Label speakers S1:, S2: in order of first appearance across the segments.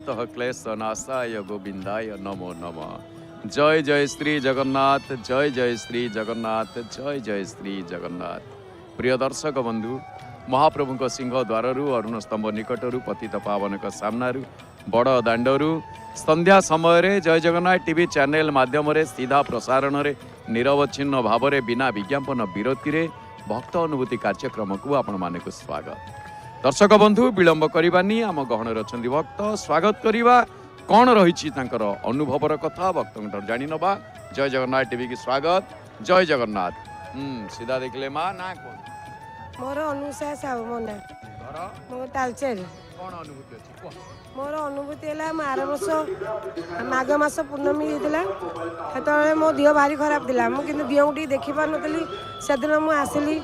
S1: अन्तः क्लेशनाशाय गोविन्दाय नमो नमः। जय जय श्री जगन्नाथ, जय जय श्री जगन्नाथ, जय जय श्री जगन्नाथ। प्रिय दर्शक बंधु, महाप्रभु सिंह द्वारु अरुण स्तंभ निकटरू पतित पावन सामनारू बड़ दाण्डरू संध्या समय जय जगन्नाथ टीवी चैनल माध्यम सीधा प्रसारण में निरवच्छिन्न भाव में बिना विज्ञापन विरति रे भक्त अनुभूति कार्यक्रम को आपण मानक स्वागत। दर्शक बंधु विलंब करवानी आम गहन अच्छा भक्त स्वागत करवा कौन रही अनुभवर कथा भक्त जानी नवा। जय जगन्नाथ टीवी की स्वागत। जय जगन्नाथ। सीधा देखले माँ ना कौन
S2: मोर अनुषा साहू मो ना मो तालचेर
S1: कौन अनुभूति अछि
S2: मोर अनुभूति है आर वर्ष माघ मास पूर्णमी होता से मो देह भारी खराब था मुझे देह को देखी पार नी से दिन मुझे आसली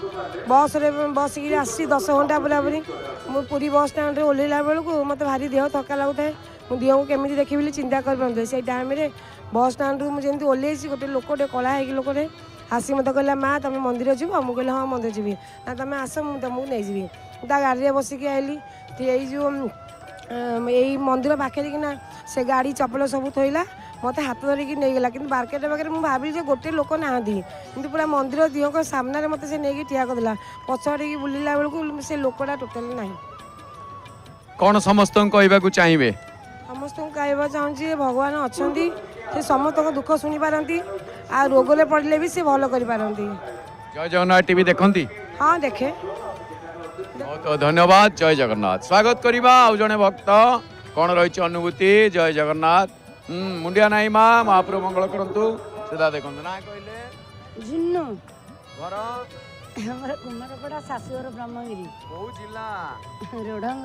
S2: बस बस की आसी 10 घंटा बुलाबुली मुझे पूरी बस स्टाण्ड ओह्लैला बेलू मत भारी देह थका लगुए मो देह को केमी देखी बोली चिंता कर से टाइम बस स्टाण्ड रु मुझे ओह्लैसी गोटे लोकटे कला है लोकटे आसी मत कहला माँ तुम मंदिर जीव मुझे कहले हाँ मंदिर जीवी ना तुम आस मुझे तुमको नहीं जी गाड़ी में बसिकी आइली जो यही मंदिर पाखे किना से गाड़ी चपल सब थोला मत हाथ धरिकी नहीं गला कि मार्केट पाखे मुझे भाविली गोटे लोक ना कि पूरा मंदिर दिह सामने मत से नहीं ठिया करदेला पछाड़ी बुलला बेलू से लोकटा टोटाली ना।
S1: कौन समस्त कहवाक चाहिए?
S2: समस्त कहवा चाहूँगी भगवान अच्छा से समस्त दुख शुणी पारती आ रोगले पड़े भी से भल कर पारती।
S1: जय जगन्नाथ टीवी देखती?
S2: हाँ देखे।
S1: बहुत धन्यवाद। जय जगन्नाथ। स्वागत करवा आउ जड़े भक्त कौन रही अनुभूति? जय जगन्नाथ। मुंडिया नाई माँ महाप्रभु मंगल करतु। सीधा देखो ना कहले
S3: जुन्नू
S1: घर
S3: हमर कुमारपड़ा शाशुघर ब्रह्मगिरी
S1: बहु जिला
S3: रोडंग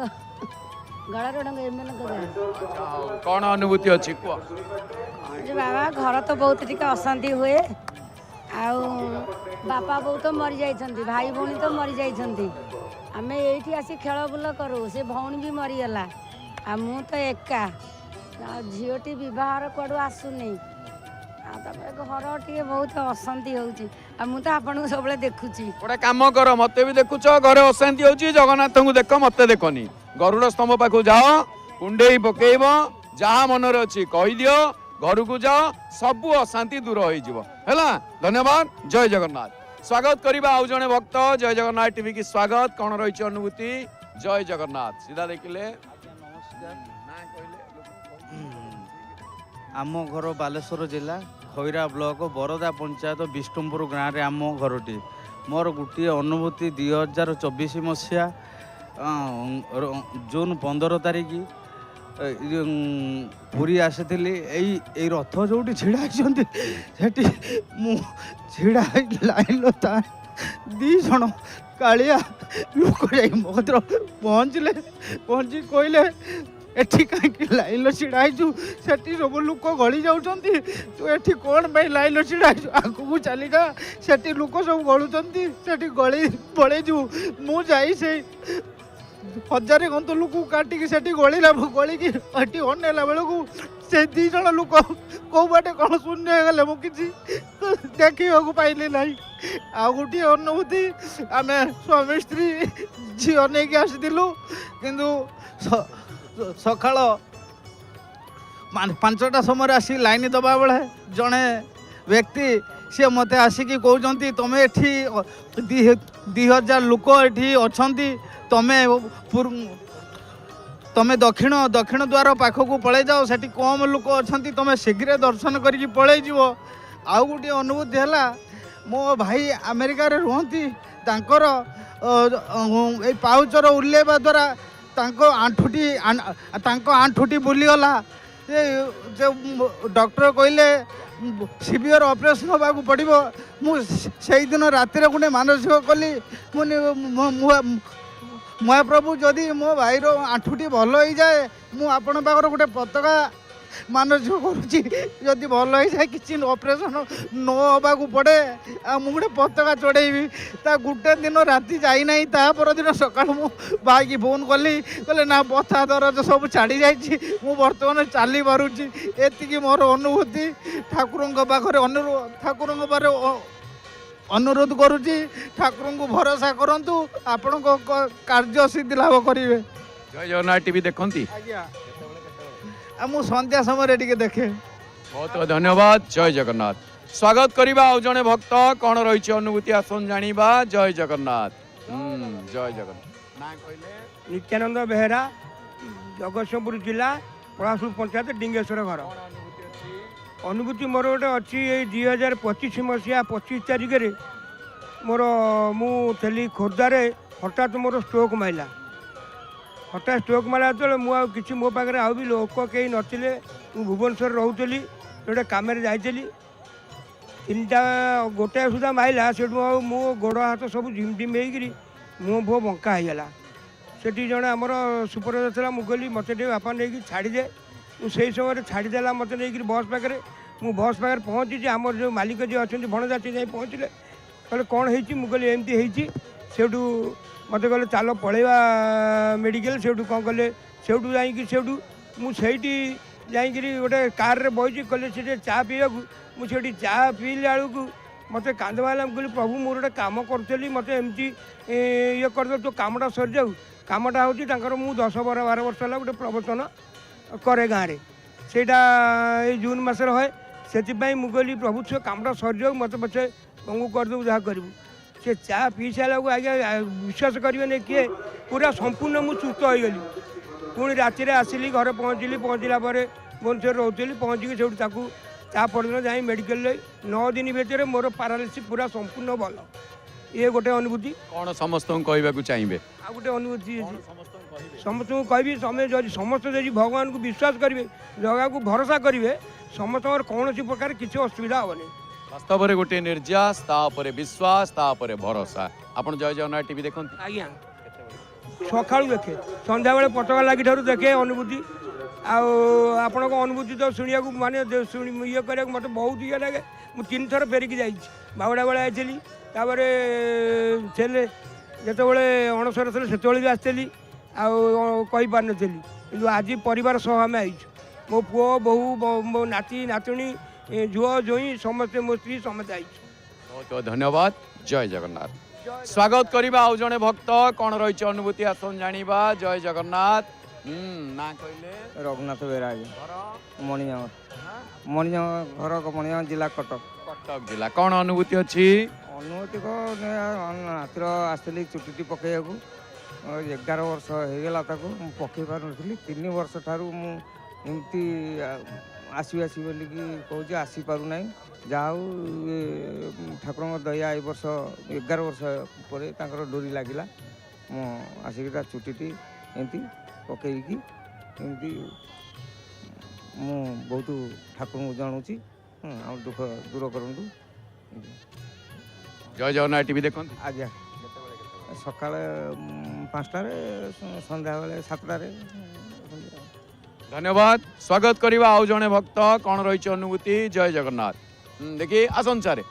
S3: गड़ा रोडंग एमएल गाँ।
S1: कौन अनुभूति अच्छी कह?
S3: बाबा घर तो बहुत टिके अशांति हुए आउ बापा बोऊ तो मरी जाइछन्ति भाई भौणी तो मरी जाइछन्ति आमे एठी आसी खेल बुल करू से भौणी भी मरीगला आ मु तो एका झीटी बहार कड़ू आसुनी घर टे बहुत अशांति होती आपन सब देखुची।
S1: गोटे काम कर मत भी देखुच घर अशांति होची जगन्नाथ को देख मत देखनी गरुड़ स्तंभ पाखु जाओ कुंडे पकेब जहाँ मनर अच्छी कहीदियो घर को जाओ सबू अशांति दूर हो। धन्यवाद। जय जगन्नाथ। स्वागत करवा आउ जड़े भक्त जय जगन्नाथ टीवी की स्वागत। कौन रही अनुभूति? जय जगन्नाथ। सीधा देखिले
S4: आम घर बालेश्वर जिला खैरा ब्लॉक बरदा पंचायत विष्णुपुर गाँव में आम घरटी मोर गोटे अनुभूति 2024 मसीहा जून 15 तारिख पूरी आसी यही रथ जो ढड़ा छिड़ा लाइन दी जन कालिया लोक जा मगर पहुँचले पहुँची कहले एठी कहीं लाइन छिड़ाईचु से सब लोक गली जाऊँ तू एठी कौन भाई लाइन छिड़ाईचु आगू चली जा से लोक सब गलुंट से गली पलैजु मु जाई से 1000 गंत लोक काटिकी से गलिला गलिकी एटी अनेला बेलू से दी जन लोक कौ बाटे कौन शून्य गले मु कि देखा पाइली ना। आ गोटे अनुभूति आम स्वामी स्त्री झील नहीं आसलु किंतु सकाल 5टा समय आसी लाइन दबा बेले जड़े व्यक्ति सी मत आसिकी कहते तुम्हें ये 2000 लोक ये अच्छा तुम्हें दक्षिण द्वार पाखक पलै जाओ से कम लोक अच्छा तुम्हें शीघ्र दर्शन करके पलै जीव। आउ गोटे अनुभूति है मो भाई अमेरिका रे रुहती तांकर ए पाउचर उल्लेवा द्वारा आंठुटी बुलीगला डॉक्टर कहले सीवियर ऑपरेशन होगा पड़ो मुझे दिन रातिर गोटे मानसिक कली महाप्रभु जदि मो भाईर आंठुटी भल हो जाए मुझे पाखर गोटे पताका मानसिक करुच्ची जदि भल हो जाए कि ऑपरेशन न होगा पड़े मुझे पताका चढ़ेबी ता गोटे दिन राति जाना तापर दिन सका भाई फोन कली कहले ना बथा दरज सब छाड़ी जाइए मु बर्तमान चली पारुची एति मोर अनुभूति ठाकुर पाखे ठाकुर अनुरोध करुच्ची ठाकुर को भरोसा करंतु आपण कार्य सिद्धि लाभ करेंगे।
S1: जय जगन्नाथ टीवी देखती?
S4: ମୁଁ ସନ୍ଧ୍ୟା ସମୟରେ ଟିକେ ଦେଖେ।
S1: बहुत बहुत धन्यवाद जय जगन्नाथ स्वागत करवा आउ जने भक्त कौन रही अनुभूति आसन जानिबा जय जगन्नाथ जय जगन्नाथ ना कहले
S5: नित्यानंद बेहेरा जगतसिंहपुर जिला पलासपुर पंचायत डिंगेश्वर घर अनुभूति मोर गोटे अच्छी 2025 मसीहा 25 तारिख में मोर मुझे खोर्धारे हठात मोर स्ट्रोक माइला हठात स्ट्रोक मारा जो मुझे मो पाखे आउ भी लोक कहीं नथिले मु भुवनेश्वर रोली गोटे कम जाइली 3टा गोटे सुधा माइला से मो गोड़ हाथ सब झिम झिम होगी मुँह फुह बंका होगला सेठी जड़े आमर सुपरवाइजर था मुझे मत बापा नहीं छाड़ीदे मुझे समय छाड़देला मत नहीं बस पाखे मु बस पाखे पहुँची आमर जो मालिक जी अच्छा भणजा सी जाए पहुँचले कहले कौन होती मुझे एमती होती सेठू मत कहले चलो पलैया मेडिकल सेठू कौन कले सेठू जाइए मुझे जाइए गोटे कार रे बही कहले से चा पीवा मुझे चा पीला बेलू मत कांद मारा कहली प्रभु मोर गोटे कम करी मत एमती ये करदे तो कमटा सरी जाऊ कमटा हूँ 10-12 वर्ष है गोटे प्रवचन करे गाँव में सेटा जून मस है से मुझे प्रभु से कमटा सरी जाऊ मत पचे तुमको करदेबू जहाँ करूँ से चा पी सारा आज्ञा विश्वास करें किए पूरा संपूर्ण मुझे सुस्थ हो गली पुणी राति आसिली घर पहुँचली पहुँचला भुवनेश्वर रोली पहुँचिकी से ता परदिन जाए मेडिकल 9 दिन भितर मोर पारालिसिस पूरा संपूर्ण भल ये गोटे अनुभूति
S1: कौन समस्त कहवाक चाहिए
S5: आ गोटे अनुभूति समस्त को कहि समस्त जदि भगवान को विश्वास करेंगे जगह को भरोसा करेंगे समस्त कौन प्रकार किसी असुविधा हेनी
S1: वास्तव में गोटे निर्यास तापर विश्वास तापर भरोसा आपण जय जगन्नाथ टीवी देखते
S5: आज्ञा सकाळू देखे संध्या बेले पताका लगी ठार देखे अनुभूति आपण अनुभूति तो शुणा माने ये करा मत बहुत ये लगे मुझे 3 थर फेरिकी जा बावड़ा बेले आई जो अणसर थे से भी आसती आईपार नी कि आज परिवार सह आम आई मो पुओ बहु मो नाती नातुणी झुआ जोई समस्ते मो स्त्री समस्त आई
S1: बहुत बहुत धन्यवाद जय जगन्नाथ स्वागत करवा आउ जने भक्त कौन रही अनुभूति आसन जानिबा जय जगन्नाथ ना कहले
S6: रघुनाथ बेरा मणिजंग मणिजंग घर मणिजंग जिला कटक
S1: कटक जिला कौन अनुभूति अच्छी
S6: अनुभूति को रातिर आसली चुटी पकड़ 11 वर्ष होगला पकई पार नी 3 वर्ष ठार मुझे आसि बोलिकी कौच आसी पारना जहाँ ठाकुर दया ए वर्ष 11 वर्ष पर डोरी लगिला मु आसिक चुटी एमती पकईकी एमती मु बहुत ठाकुर को जानुची दुख दूर करूँ
S1: जय जगन्नाथ टीवी देखते
S6: आज्ञा सका 5टार संध्या बेले 7टार
S1: धन्यवाद स्वागत करवा आउ जने भक्त कौन रही अनुभूति जय जगन्नाथ देखिए आसन सारे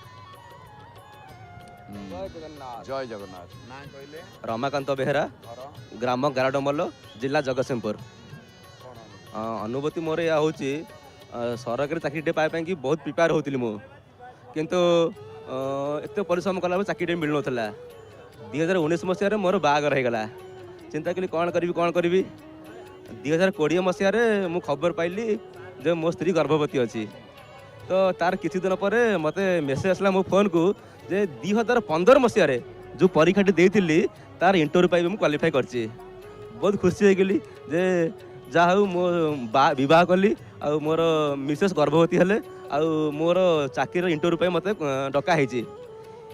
S1: जय जगन्नाथ ना कहले
S7: रमाकांत बेहेरा ग्राम गाराडमल जिला जगतसिंहपुर अनुभूति मोर या हूँ सरकारी चाकरी पाइबा बहुत प्रिपेयर होती मु किंतु एत परिश्रम कला चाकरी मिल ना 2019 मसीह मोर बागर होगला चिंता कली कौन करी 2020 मसीह मु खबर पाइली जो मो स्त्री गर्भवती अच्छी तो तार किसी दिन पर मत मेसेज आसला मो फोन को जे 2015 मसीह जो परीक्षाटी देती तार इंटरव्यू पाइबे मु क्वालिफाई करची बहुत खुशी हो गली जे जहाँ मो बह कली आ मोर मिसेस गर्भवती हेले आ मोर चाकरी इंटरव्यू पाई मत डका होती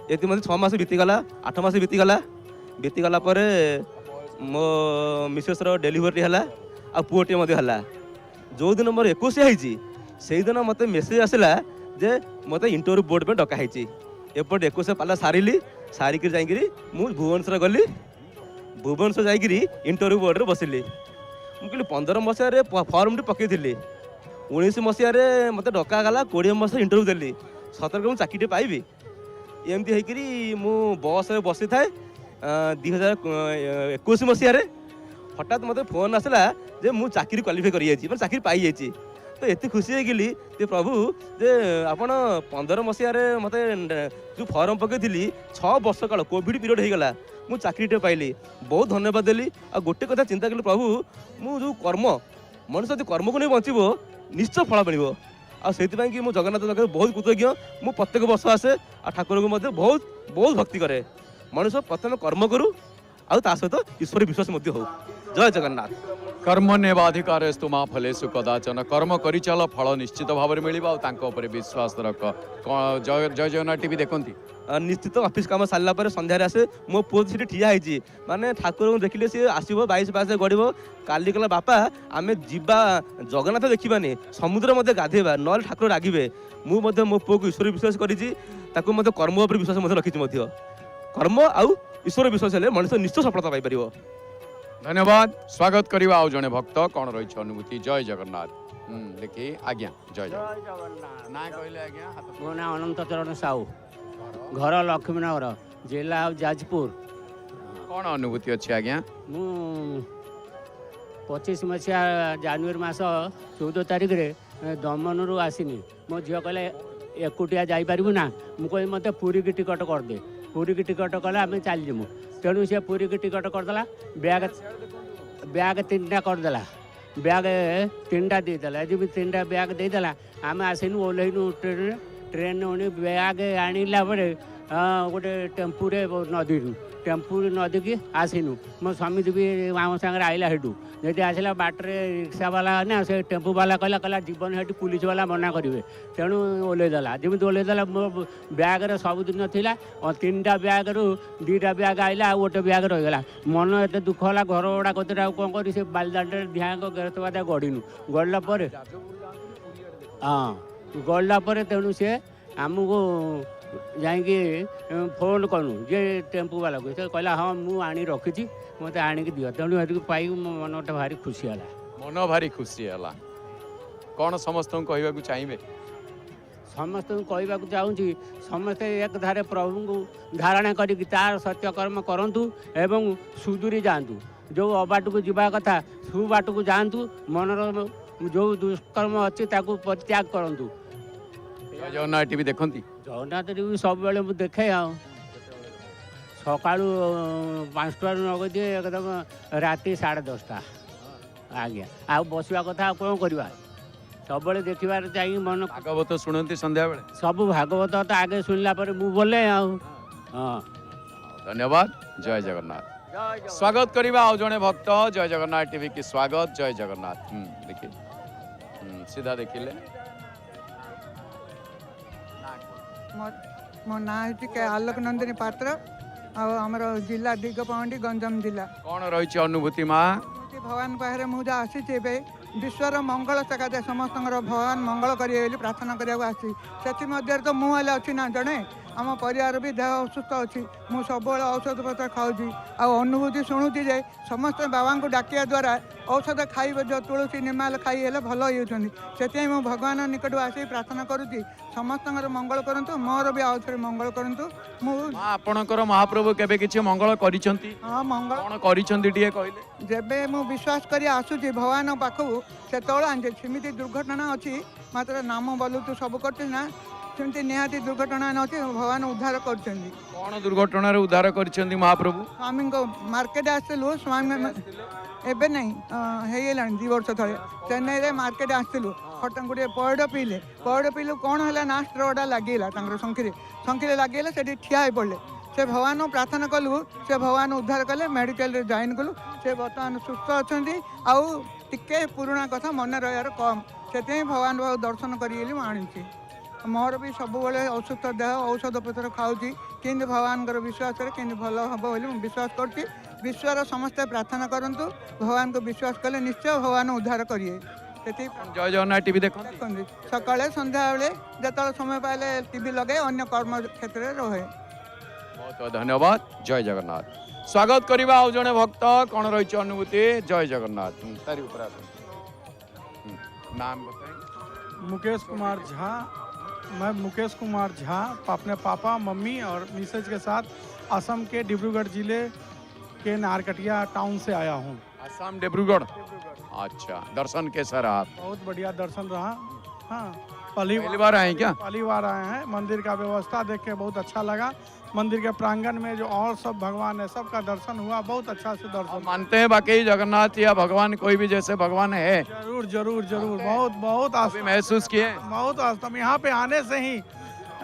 S7: ये मत 6 मास बीतीगला 8 मास बीतीगला पर मो मिसेस डेलीवरी है आ पुओटे है जो दिन मोर 21 होती से दिन मत मेसेज आसला जे मत इंटरव्यू बोर्ड में डका होती एपटे 21 पाला सारिकी जाकि भुवनेश्वर गली भुवनेश्वर जाकि इंटरव्यू बोर्ड में बसिली मुझे 15 मसीह फर्म पकई 19 मसीह मत डका गला 20 मसीह इंटरव्यू देली 17 मुझे चाकरी पाइबी एमती होकरी मु बस बसी थाए 2021 मसीह हठात मत फोन आसला जे मु चाकरी क्वालिफाई कर चाकरी पाई जाइए तो ये खुशी होगी जे प्रभु जे आपण 15 मसीह मत जो फर्म पकई 6 वर्ष काल कोविड पीरियड होगला मु चाकरीटे पाइली बहुत धन्यवाद देली आ गोटे कथा चिंता कली प्रभु मु जो कर्म ମଣିଷ ଯଦି କର୍ମକୁ ନେଇ ବଞ୍ଚିବ ନିଶ୍ଚୟ ଫଳ ମିଳିବ। ଆଉ ସେଇଥିପାଇଁ କି ମୁଁ ଜଗନ୍ନାଥ ପାଖରେ ବହୁତ କୃତଜ୍ଞ। ମୁଁ ପ୍ରତ୍ୟେକ ବର୍ଷ ଆସେ ଆଉ ଠାକୁରଙ୍କୁ ମଧ୍ୟ ବହୁତ ବହୁତ ଭକ୍ତି କରେ। ମଣିଷ ପ୍ରଥମେ କର୍ମ କରୁ ଆଉ ତା ସହିତ ଈଶ୍ୱର ବିଶ୍ୱାସ ମଧ୍ୟ ହଉ। ଜୟ ଜଗନ୍ନାଥ।
S1: कर्मण्येवाधिकारस्तु मा फलेषु कदाचन कर्म करिचाल फल निश्चित भाव में मिलिबा और तांको ऊपर विश्वास रख। जय जय जगन्नाथ टीवी देखंती
S7: निश्चित ऑफिस काम सारा पर सन्धार आसे मो पुओ सीटी ठिया होती माने ठाकुर देखिले सी आसब 22 गड़ब काली कहला बापा आम जीवा जगन्नाथ देखा समुद्र मध्य गाधेबा न ठाकुर रागिबे। मु मो पुओ को ईश्वर विश्वास करी कर्म उपर विश्वास रखी कर्म आउ ईश्वर विश्वास हेले मनुष्य निश्चय सफलता पाई परिबो।
S1: धन्यवाद। स्वागत करवा आउ जने भक्त कौन रही अनुभूति। जय जगन्नाथ। देखी आज्ञा जय जगन्नाथ ना कहले आज्ञा
S8: मो ना अनंत चरण साहू घर लक्ष्मीनगर जिला जाजपुर।
S1: कौन अनुभूति अच्छी आज्ञा?
S8: मु 25 मसीहा जानुरी मास 14 तारिख रे दमनरू आसिनी मो झील कहले एकुटिया जापरू ना मुझे कही मत पुरी की टिकट करदे। पुरी की टिकट कले आम चलजिमु तेणु सी पुरी की टिकट करदेला बैग 3टा करदेला बैग 3टा देदेला जी 3टा बैग देदेला आम आसनु ओल्लैनु ट्रेन बैग आणला गोटे टेम्पू नदी की आसनु मो स्वामी भी आम सागर आइला हेटू जब आसला बाटरे रिक्शा वाला ना से टेम्पू वाला कहला जीवन हेटू पुलिस वाला मना करेंगे तेणु ओल्लैदेला जमी ओल्लैदेला मो ब्याग्रे सबुदिन था 3टा बैग रु 2टा बैग आइला आ गोटे बैग रहीगला मन एत दुख है घर गुड़ा कतटा कौन कर बालदांड ध्यान गेरतबाद गढ़ीनु गड़ला हाँ गड़ला तेणु सी आमको जाकि फोन कलु जे टेम्पू वाला को से कहला हाँ मुझे आनी रखी मत आणिक दियो तेणु ये पाई मो मनटा भारी खुशी है।
S1: मन भारी खुशी है। कौन समस्त कहवाक चाहिए?
S8: समस्त कहवाक चाहूँगी समस्ते एक धारे प्रभु को धारणा करी तार सत्यकर्म करूँ एवं सुदूरी जातु जो अबाट को जीवा कथा सुबाट को जातु मनर जो दुष्कर्म अच्छी परित्याग करूँ।
S1: जगन्नाथ टीवी देखती?
S8: जगन्नाथ टीवी सब बेले मुझे देखे सकाळु 5टा नगद दिए एकदम राति 10:30 आज्ञा आ बसवा कथा कौन करवा सब देखबार चाहिए मन
S1: भागवत शुणती संध्या बेले
S8: सब भागवत तो आगे शुणला मु बोले हाँ।
S1: धन्यवाद। जय जगन्नाथ। स्वागत करवा आउ जने भक्त। जय जगन्नाथ टीवी की स्वागत। जय जगन्नाथ। देखिए सीधा देखिले
S9: मो ना के आलोक नंदिनी पात्र आमर जिला दिगपहंडी गंजाम जिला।
S1: कौन रही अनुभूति माँ?
S9: भगवान पाखे मुझे आसी विश्वर मंगल सकाशे समस्त भगवान मंगल करेंगे प्रार्थना करने आसी से तो मुझे अच्छी ना जड़े आम परिवार भी देह असुस्थ अच्छी मु सब औषध पत्र खाऊँगी अनुभूति शुणुची जे समस्त बाबा को डाकिया द्वारा औषध खाइबे जो तुलसी निमाल खाई हेले भल होती से मु भगवान निकट आसी प्रार्थना करुँची समस्त मंगल करूँ मोर भी आउ थे मंगल करूँ।
S1: आपणकर महाप्रभु केबे किछि मंगल करिसंती?
S9: हाँ मंगल
S1: कोन करिसंती टिए कहले?
S9: जेबे मु विश्वास करी आसुची भगवान पाखु से सेमिति दुर्घटना अच्छी मात्र नाम बोलू सब करती ना सेमती निहाती दुर्घटना अच्छी भगवान उद्धार कर।
S1: कौन दुर्घटना उद्धार कर महाप्रभु?
S9: स्वामी को मार्केट आसलु स्वामी एबे नहीं है 2 वर्ष थे चेन्नई रे मार्केट आसलु गोटे पौड़ पीलु कौन है ना स्ट्रोटा लगे शंखी लगे से ठिया पड़े से भगवान प्रार्थना कलु से भगवान उद्धार कले मेडिकल जॉइन कलु से बर्तमान सुस्थ अच्छा आउ टिके पुराणा कथा मन रहार कम से भगवान दर्शन करी आनी मोर भी सब असुस्थ देह औषध पत्र खाऊँगी कि भगवान विश्वास कि भल हम बोली विश्वास कर विश्वर समस्ते प्रार्थना करूँ भगवान को विश्वास कले निश्चय भगवान उद्धार करिए।
S1: जय जगन्नाथ टीवी देखते
S9: सका संध्या बेले जो समय पाइले टीवी लगे अन्य कर्म क्षेत्र में रहे।
S1: बहुत बहुत धन्यवाद। जय जगन्नाथ। स्वागत करवा आउ जने भक्त कौन रही अनुभूति? जय जगन्नाथ। तारी ऊपर नाम बताएं?
S10: मुकेश कुमार झा। मैं मुकेश कुमार झा अपने पापा मम्मी और मिसेज के साथ असम के डिब्रूगढ़ जिले के नारकटिया टाउन से आया हूँ।
S1: असम डिब्रूगढ़। अच्छा, दर्शन कैसा रहा?
S10: बहुत बढ़िया दर्शन रहा। हाँ
S1: पहली बार आए क्या?
S10: पहली बार आए हैं। मंदिर का व्यवस्था देख के बहुत अच्छा लगा। मंदिर के प्रांगण में जो और सब भगवान है सबका दर्शन हुआ, बहुत अच्छा से दर्शन।
S1: मानते हैं बाकी जगन्नाथ या भगवान कोई भी जैसे भगवान है?
S10: जरूर जरूर जरूर, बहुत बहुत
S1: अभी महसूस किए?
S10: बहुत आस्था। यहाँ पे आने से ही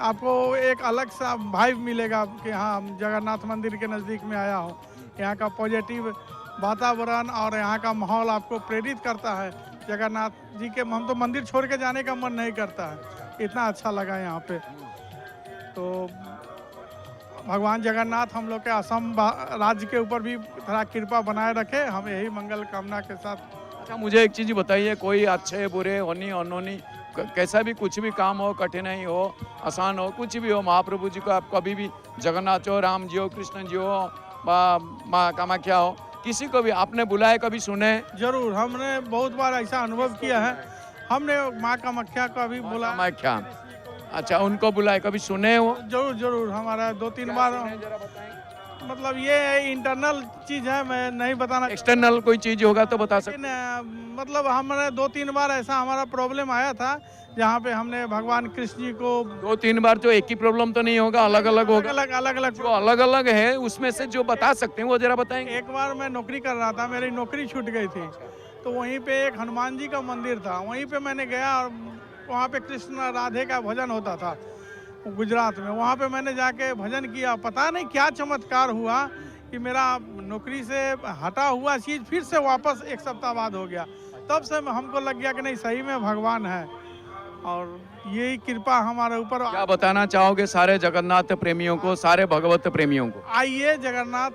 S10: आपको एक अलग सा वाइब मिलेगा कि हाँ हम जगन्नाथ मंदिर के नज़दीक में आया हूँ। यहाँ का पॉजिटिव वातावरण और यहाँ का माहौल आपको प्रेरित करता है। जगन्नाथ जी के हम तो मंदिर छोड़ के जाने का मन नहीं करता है, इतना अच्छा लगा यहाँ पे। तो भगवान जगन्नाथ हम लोग के असम राज्य के ऊपर भी थोड़ा कृपा बनाए रखे, हम यही मंगल कामना के साथ।
S1: अच्छा मुझे एक चीज़ बताइए, कोई अच्छे बुरे होनी अनहोनी कैसा भी कुछ भी काम हो, कठिनाई हो, आसान हो, कुछ भी हो, महाप्रभु जी को आप कभी भी जगन्नाथ हो, राम जी हो, कृष्ण जी हो, माँ कामाख्या हो, किसी को भी आपने बुलाए कभी सुने?
S10: जरूर, हमने बहुत बार ऐसा अनुभव किया है। हमने माँ कामाख्या को अभी बुला।
S1: कामाख्या, अच्छा उनको बुलाए कभी सुने हो?
S10: जरूर जरूर, हमारा 2-3 बार। मतलब ये इंटरनल चीज है, मैं नहीं बताना।
S1: एक्सटर्नल कोई चीज होगा तो बता सकते।
S10: मतलब हमने 2-3 बार ऐसा हमारा प्रॉब्लम आया था जहाँ पे हमने भगवान कृष्ण जी को
S1: 2-3 बार। तो एक ही प्रॉब्लम तो नहीं होगा, अलग अलग होगा?
S10: अलग अलग
S1: जो अलग अलग है उसमें से जो बता सकते हैं वो जरा बताएंगे।
S10: एक बार मैं नौकरी कर रहा था, मेरी नौकरी छूट गई थी, तो वहीं पे एक हनुमान जी का मंदिर था, वहीं पे मैंने गया और वहाँ पे कृष्ण राधे का भजन होता था गुजरात में। वहाँ पे मैंने जाके भजन किया, पता नहीं क्या चमत्कार हुआ कि मेरा नौकरी से हटा हुआ चीज़ फिर से वापस एक सप्ताह बाद हो गया। तब से हमको लग गया कि नहीं, सही में भगवान है और यही कृपा हमारे ऊपर।
S1: क्या बताना चाहोगे सारे जगन्नाथ प्रेमियों को, सारे भगवत प्रेमियों को?
S10: आइए जगन्नाथ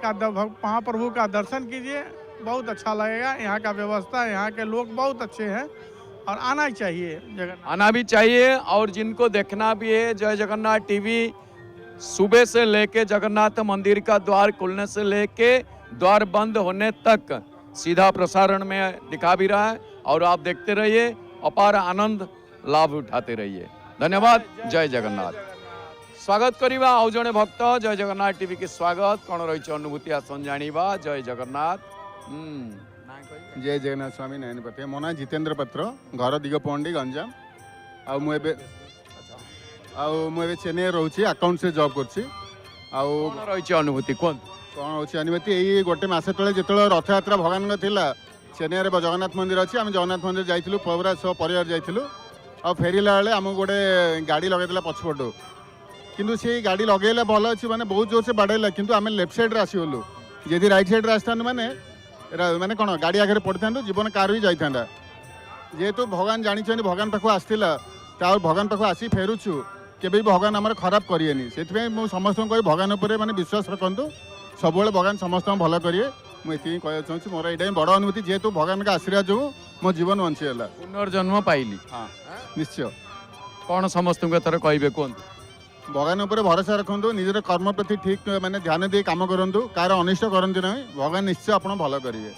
S10: का महाप्रभु का दर्शन कीजिए, बहुत अच्छा लगेगा। यहाँ का व्यवस्था, यहाँ के लोग बहुत अच्छे हैं और आना ही चाहिए जगन्नाथ।
S1: आना भी चाहिए, और जिनको देखना भी है, जय जगन्नाथ टीवी सुबह से लेके जगन्नाथ मंदिर का द्वार खुलने से लेके द्वार बंद होने तक सीधा प्रसारण में दिखा भी रहा है, और आप देखते रहिए, अपार आनंद लाभ उठाते रहिए। धन्यवाद। जय जगन्नाथ। स्वागत करिबा आउ जने भक्त। जय जगन्नाथ टीवी के स्वागत। कौन रही अनुभूति आसन जानिबा। जय जगन्नाथ।
S11: जय जगन्नाथ स्वामी नयनपति। मो ना जितेन्द्र पत्र, घर दिगपहंडी गंजाम। आउ चेन्नई रोचे, अकाउंट से जॉब करछि। आउ
S1: कौन रही अनुभूति कौन
S11: होची अनुभूति? यही गोटे मस तले जो रथ यात्रा भगवान थिला, चेन्नई रे जगन्नाथ मंदिर अच्छी, आम जगन्नाथ मंदिर जाइलु, पूरा सब परिवार जाइलु। आ फेरिला बेले आम गोटे गाड़ी लगेला पछपटू, किंतु से गाड़ी लगेला भल अच्छी माने बहुत जोर से बाड़ेला, किंतु आम लेफ्ट साइड रे आसीगलु। यदि राइट साइड रे आसता माने माने कौन गाड़ी आगे पड़ी था, जीवन कार भी जाता। जेहेतु भगवान जानी भगवान पाख आसला, भगवान पाख आसी फेरुचु, केबे भगवान आम खराब करेनि। से समस्त कह भगवान उपर माने विश्वास रखु, सब भगवान समस्त भल करिए। मुझे कहना चाहूँगी, मोर यहाँ बड़ अनुभूति, जेहेतु भगवान का आशीर्वाद जो मो जीवन बंचीगला,
S1: पुनर्जन्म पाइली।
S11: हाँ निश्चय।
S1: कौन समस्त थर कहे कहतु?
S11: भगवान उपर भरोसा रखु, निजर कर्म प्रति ठीक माने ध्यान दे काम करूँ, कार अनिष्ट करती ना, भगवान निश्चय आप भल करेंगे।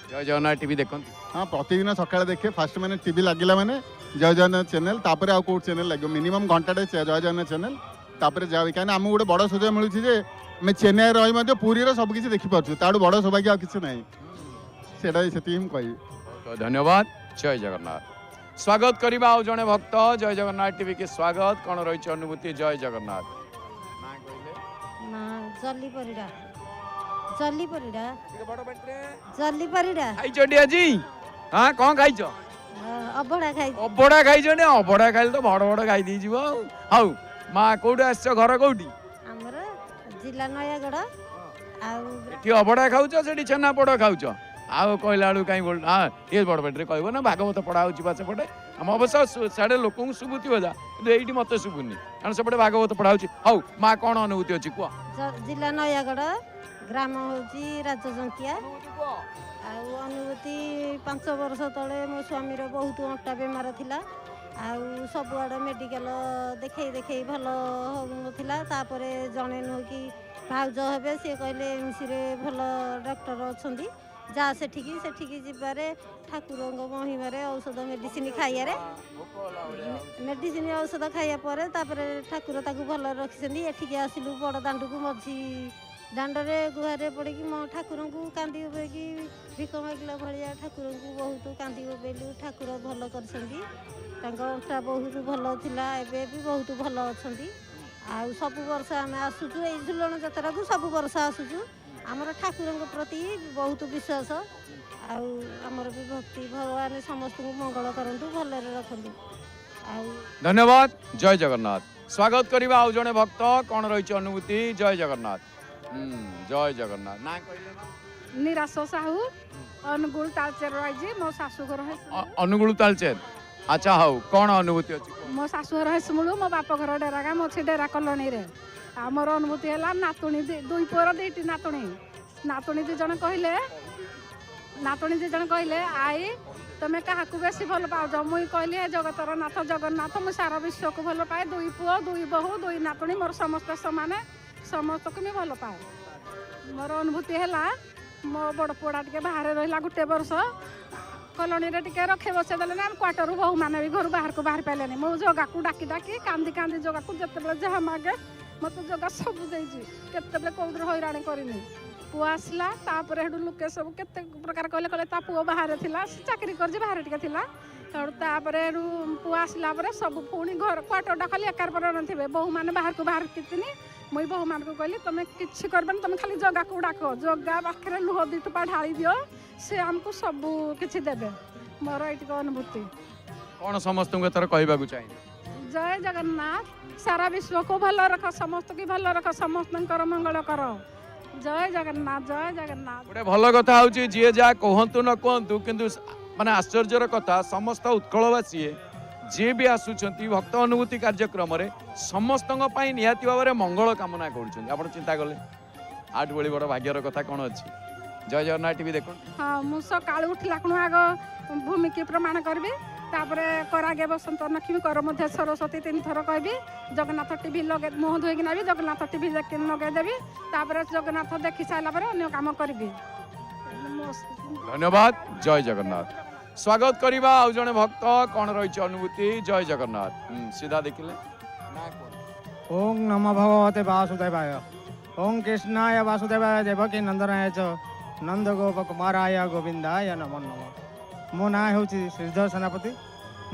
S1: जय जगन्नाथ टीवी देखते?
S11: हाँ प्रतिदिन सकाଳେ देखे। फास्ट मैंने टीवी लगिला मैंने जय जगन्नाथ चैनल, तापर आउ कौ चैनल लगे, मिनिमम घंटाटे जय जगन्नाथ चैनल, तापर जाए कहीं आम गोटे बड़ सुविधा मिलूँ जे मैं चेन्नई रही पुरी सब किसी देखिपुँ, ताड़ू बड़ सौभाग्य आ कि ना, से कही।
S1: धन्यवाद। जय जगन्नाथ। स्वागत करिबा आउ जने भक्त। जय जगन्नाथ टीवी के स्वागत। कौन रही अनुभूति? जय जगन्नाथ।
S3: जल्ली परिडा, जल्ली परिडा, जल्ली परिडा।
S1: खाइछटी आजी? हाँ कौन खाइछ?
S3: अबड़ा खाइ।
S1: अबड़ा खाइछ ने? अबड़ा खाइले तो बड़ बड़ खाइ दीजिब। हाउ माँ कोठी आसछ, घर कोठी?
S3: हमर जिला नयागढ़।
S1: एठी अबड़ा खाउछ, सेठी छेना पोड़ खाउछ? आउ कहला बेलू कहीं बोल। हाँ ये बड़ पेटे कह ना, भागवत पढ़ा हो सेपटे। आम अवश्य साढ़े लोक शुभुव जा, कि मत शुभुनि, कारण सेपटे भागवत पढ़ा हो। हाउ माँ कौन अनुभूति अच्छी कह?
S3: जिला नयागढ़, ग्राम हूँ राजजंकिया। अनुभूति 5 वर्ष तले मो स्वामी बहुत अंटा बेमार थिला, सबुआड़ मेडिकल देखे भल होता। जड़े नुह कि भाउज हे सी कहले एमसी भल डॉक्टर अच्छा, जा सेठिकी जबारे ठाकुर महिमार औषध मेडिसिन खाइबार, मेडिसिन औषध खाइबा ठाकुर ताकू भल रखिछन्ती। एठिकी आसिलु बड़ दांडू को मझी
S12: ଦାଣ୍ଡରେ ଗୁହାରେ ପଡ଼ିକି ମୋ ଠାକୁରଙ୍କୁ କାନ୍ଦି ବୋବେଇକି ଭିକ ମାଗିଲା ଭଳିଆ ଠାକୁରଙ୍କୁ ବହୁତ କାନ୍ଦି ବୋବେଇଲୁ। ଠାକୁର ଭଲ କରିଛନ୍ତି, ତାଙ୍କ ଅଣ୍ଟା ବହୁତ ଭଲ ଥିଲା, ଏବେ ବି ବହୁତ ଭଲ ଅଛନ୍ତି। ଆଉ ସବୁ ବର୍ଷ ଆମେ ଆସୁଛୁ ଏଇ ଝୁଲଣ ଯାତ୍ରାକୁ, ସବୁ ବର୍ଷ ଆସୁଛୁ। ଆମର ଠାକୁରଙ୍କ ପ୍ରତି ବହୁତ ବିଶ୍ୱାସ, ଆଉ ଆମର ବି ଭକ୍ତି। ଭଗବାନ ସମସ୍ତଙ୍କୁ ମଙ୍ଗଳ କରନ୍ତୁ, ଭଲରେ ରଖନ୍ତୁ। ଆଉ
S1: धन्यवाद। जय जगन्नाथ। स्वागत करिबा आउ जणे भक्त कोन रहिछि अनुभूति। जय जगन्नाथ। जय जगन्नाथ। ना कहिले
S13: निराश साहू अनुगुल तालचेर रही मो शाशुघर
S1: अनुगुल तालचेर। अच्छा हाउ कोन अनुभूति अछि?
S13: मो शाशुघर हेसमुलु मो बाप घर डेरागा मो छि डेरा कलोनी रे। हमर अनुभूति हला नातुणी दुई पुअर दुईटी नातुणी नातुणी दी जण कहले आई तमे काहाकू बेसी भल पाउज? मुई कहली जगतर नाथ जगन्नाथ मु सारा विश्व को भल पाए। दुई पुओ दुई बहु दुई नातुणी मोर समस्त समान, समस्त को मुझे भल पाए। मोर अनुभूति है मो बड़ पुअटा टे बाहर रहा गोटे वर्ष कलोनी रे टे रखे बसई देले ना क्वार्टर बहु मैंने भी घर बाहर को बाहर पाइले मो जगह को डाकी डाकी कांदी कांदी जगह को जिते जहाँ मागे मत जगह सब देते कौन हईराणी करनी। पुआ आसला तापर लुके सब केते प्रकार कहले कहले ता पुआ बाहर थिला चाकरी कर बाहर टिके थिला तापर पुआ आसला सब पुणी घर क्वार्टरटा खाली एकार पर नथिबे बहु माने बाहर को बाहर कितनी मुई बहु मान को कहली तुम किसी करबे तुम खाली जगह को डाक जगह पाखे लुह दी टुपा ढाली दियो से आमको सब किछि देबे। मोर एटी अनुभूति
S1: कोन समस्त को एतर कहबा को चाहिए?
S13: जय जगन्नाथ। सारा विश्व को भल रख, समस्त की भल रख, समस्त मंगल कर। जय जगन्नाथ जय जगन्नाथ।
S1: गोटे भल कथा होची जे जा कहंतु न कहंतु किंतु माने आश्चर्यर कथा समस्त उत्कलवासी जे भी आसुचंती भक्त अनुभूति कार्यक्रम रे समस्त निहाती भाव में मंगल कामना करुछन। आपण चिंता कले आठ बड़ी बड़ भाग्यर कथा कोन अछि? जय जगन्नाथ टीवी देखो।
S13: हाँ मु सकाळ उठला कोन आग भूमि की प्रमाण करबी तापरे करागे बसंत लक्ष्मी कर मध्य सरस्वती 3 थर कहबी जगन्नाथ टीवी लगे मुह धोइक नाबी जगन्नाथ टीवी लगे देबी तापरे जगन्नाथ देखि साइला परे अन्य काम करबी।
S1: धन्यवाद। जय जगन्नाथ। स्वागत करिबा आउ जणे भक्त कोन रहिछि अनुभूति। जय जगन्नाथ। सीधा देखिले
S4: ओम नमो भगवते वासुदेवाय। ओम कृष्णाय वासुदेवाय देवकी नंदनाय च नंद गोप कुमाराय गोविंदाय नमो नमः। मो ना हूँ श्रीधर सेनापति।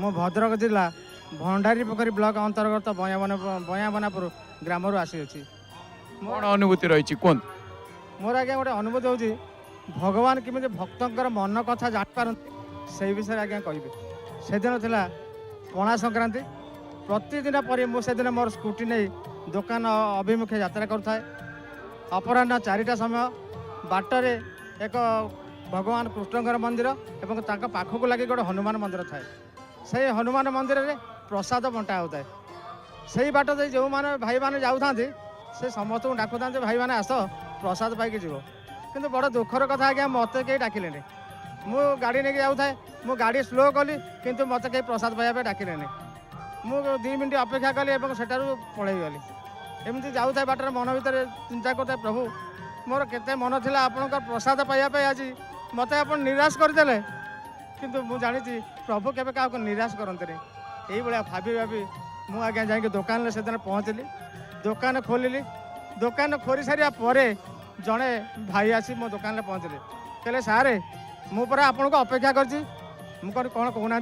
S4: मो भद्रक जिला भंडारी पोखरी ब्लॉक अंतर्गत बयाबनापुर ग्राम आसी अच्छी।
S1: कोन अनुभूति रही कोन?
S4: मोर आज्ञा गोटे अनुभूति हूँ भगवान केमी भक्तर मन कथा जापारती से विषय आज्ञा कह। से दिन था पणा संक्रांति। प्रतिदिन पर मुझे मोर स्कूटी नहीं दुकान अभिमुखे यात्रा करुए। अपराह्न 4टा समय बाटरे एक भगवान कृष्णकर मंदिर एवं तांका पाखक लगे गोटे हनुमान मंदिर थाए। से हनुमान मंदिर रे प्रसाद बंटा होता है। से बाट दे जो माने भाई माने जाऊ था से समस्त को डाकू था भाई माने आस प्रसाद पाई जीव किंतु बड़ दुखर कथा आज्ञा मत कहीं डाकिले मु गाड़ी नहीं जाऊ था मु गाड़ी स्लो कली किंतु मत कहीं प्रसाद पाइबा डाकिले मु 2 मिनट अपेक्षा कली और सेठारु पलि गली। एमती जाऊ था बाटर मन भर चिंता करता प्रभु मोर केते मन थिला आपनकर प्रसाद पाइबा आज मत आप निराश करदे किंतु मु जानी प्रभु केबे का निराश करते यही भाया भाभी भाभी मु आज्ञा जाकि दुकान से दिन पहुँचली दुकान खोलिली। दुकान खोली सारा पर जड़े भाई आसी मो दुकान पहुँचले कहले सारे मु पर आपन को अपेक्षा करछि। मु कौन कहना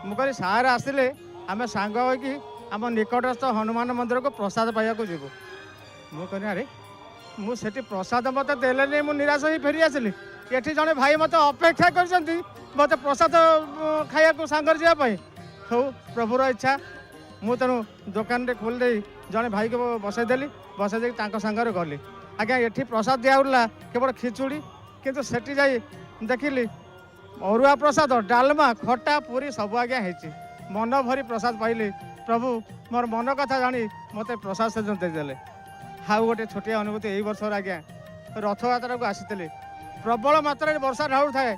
S4: मु कहली सार आसिले आम सांग होगी आम निकटस्थ हनुमान मंदिर को प्रसाद पाइबा को जीवु। मु कहनी अरे मुझे प्रसाद मत देले मु निराश हो फेरी आसिली ये जड़े भाई मत अपेक्षा कर मत प्रसाद खाया को सांगर जावाई हो प्रभुर इच्छा मु तेणु दुकान रे खोल दे जड़े भाई को बसईदेली बसई सांगर गली। आज्ञा ये प्रसाद दिया केवल खिचुड़ी किंतु सेठी जाई देखिली अरुआ प्रसाद डालमा खटा पूरी सब आज्ञा है मन भरी प्रसाद पाइली। प्रभु मोर मन कथा जानी मत प्रसाद से देदेले। हाँ गोटे छोटिया अनुभूति यही वर्ष आज्ञा रथ यात्रा को आसी प्रबल मात्रा वर्षा ढाऊ थाए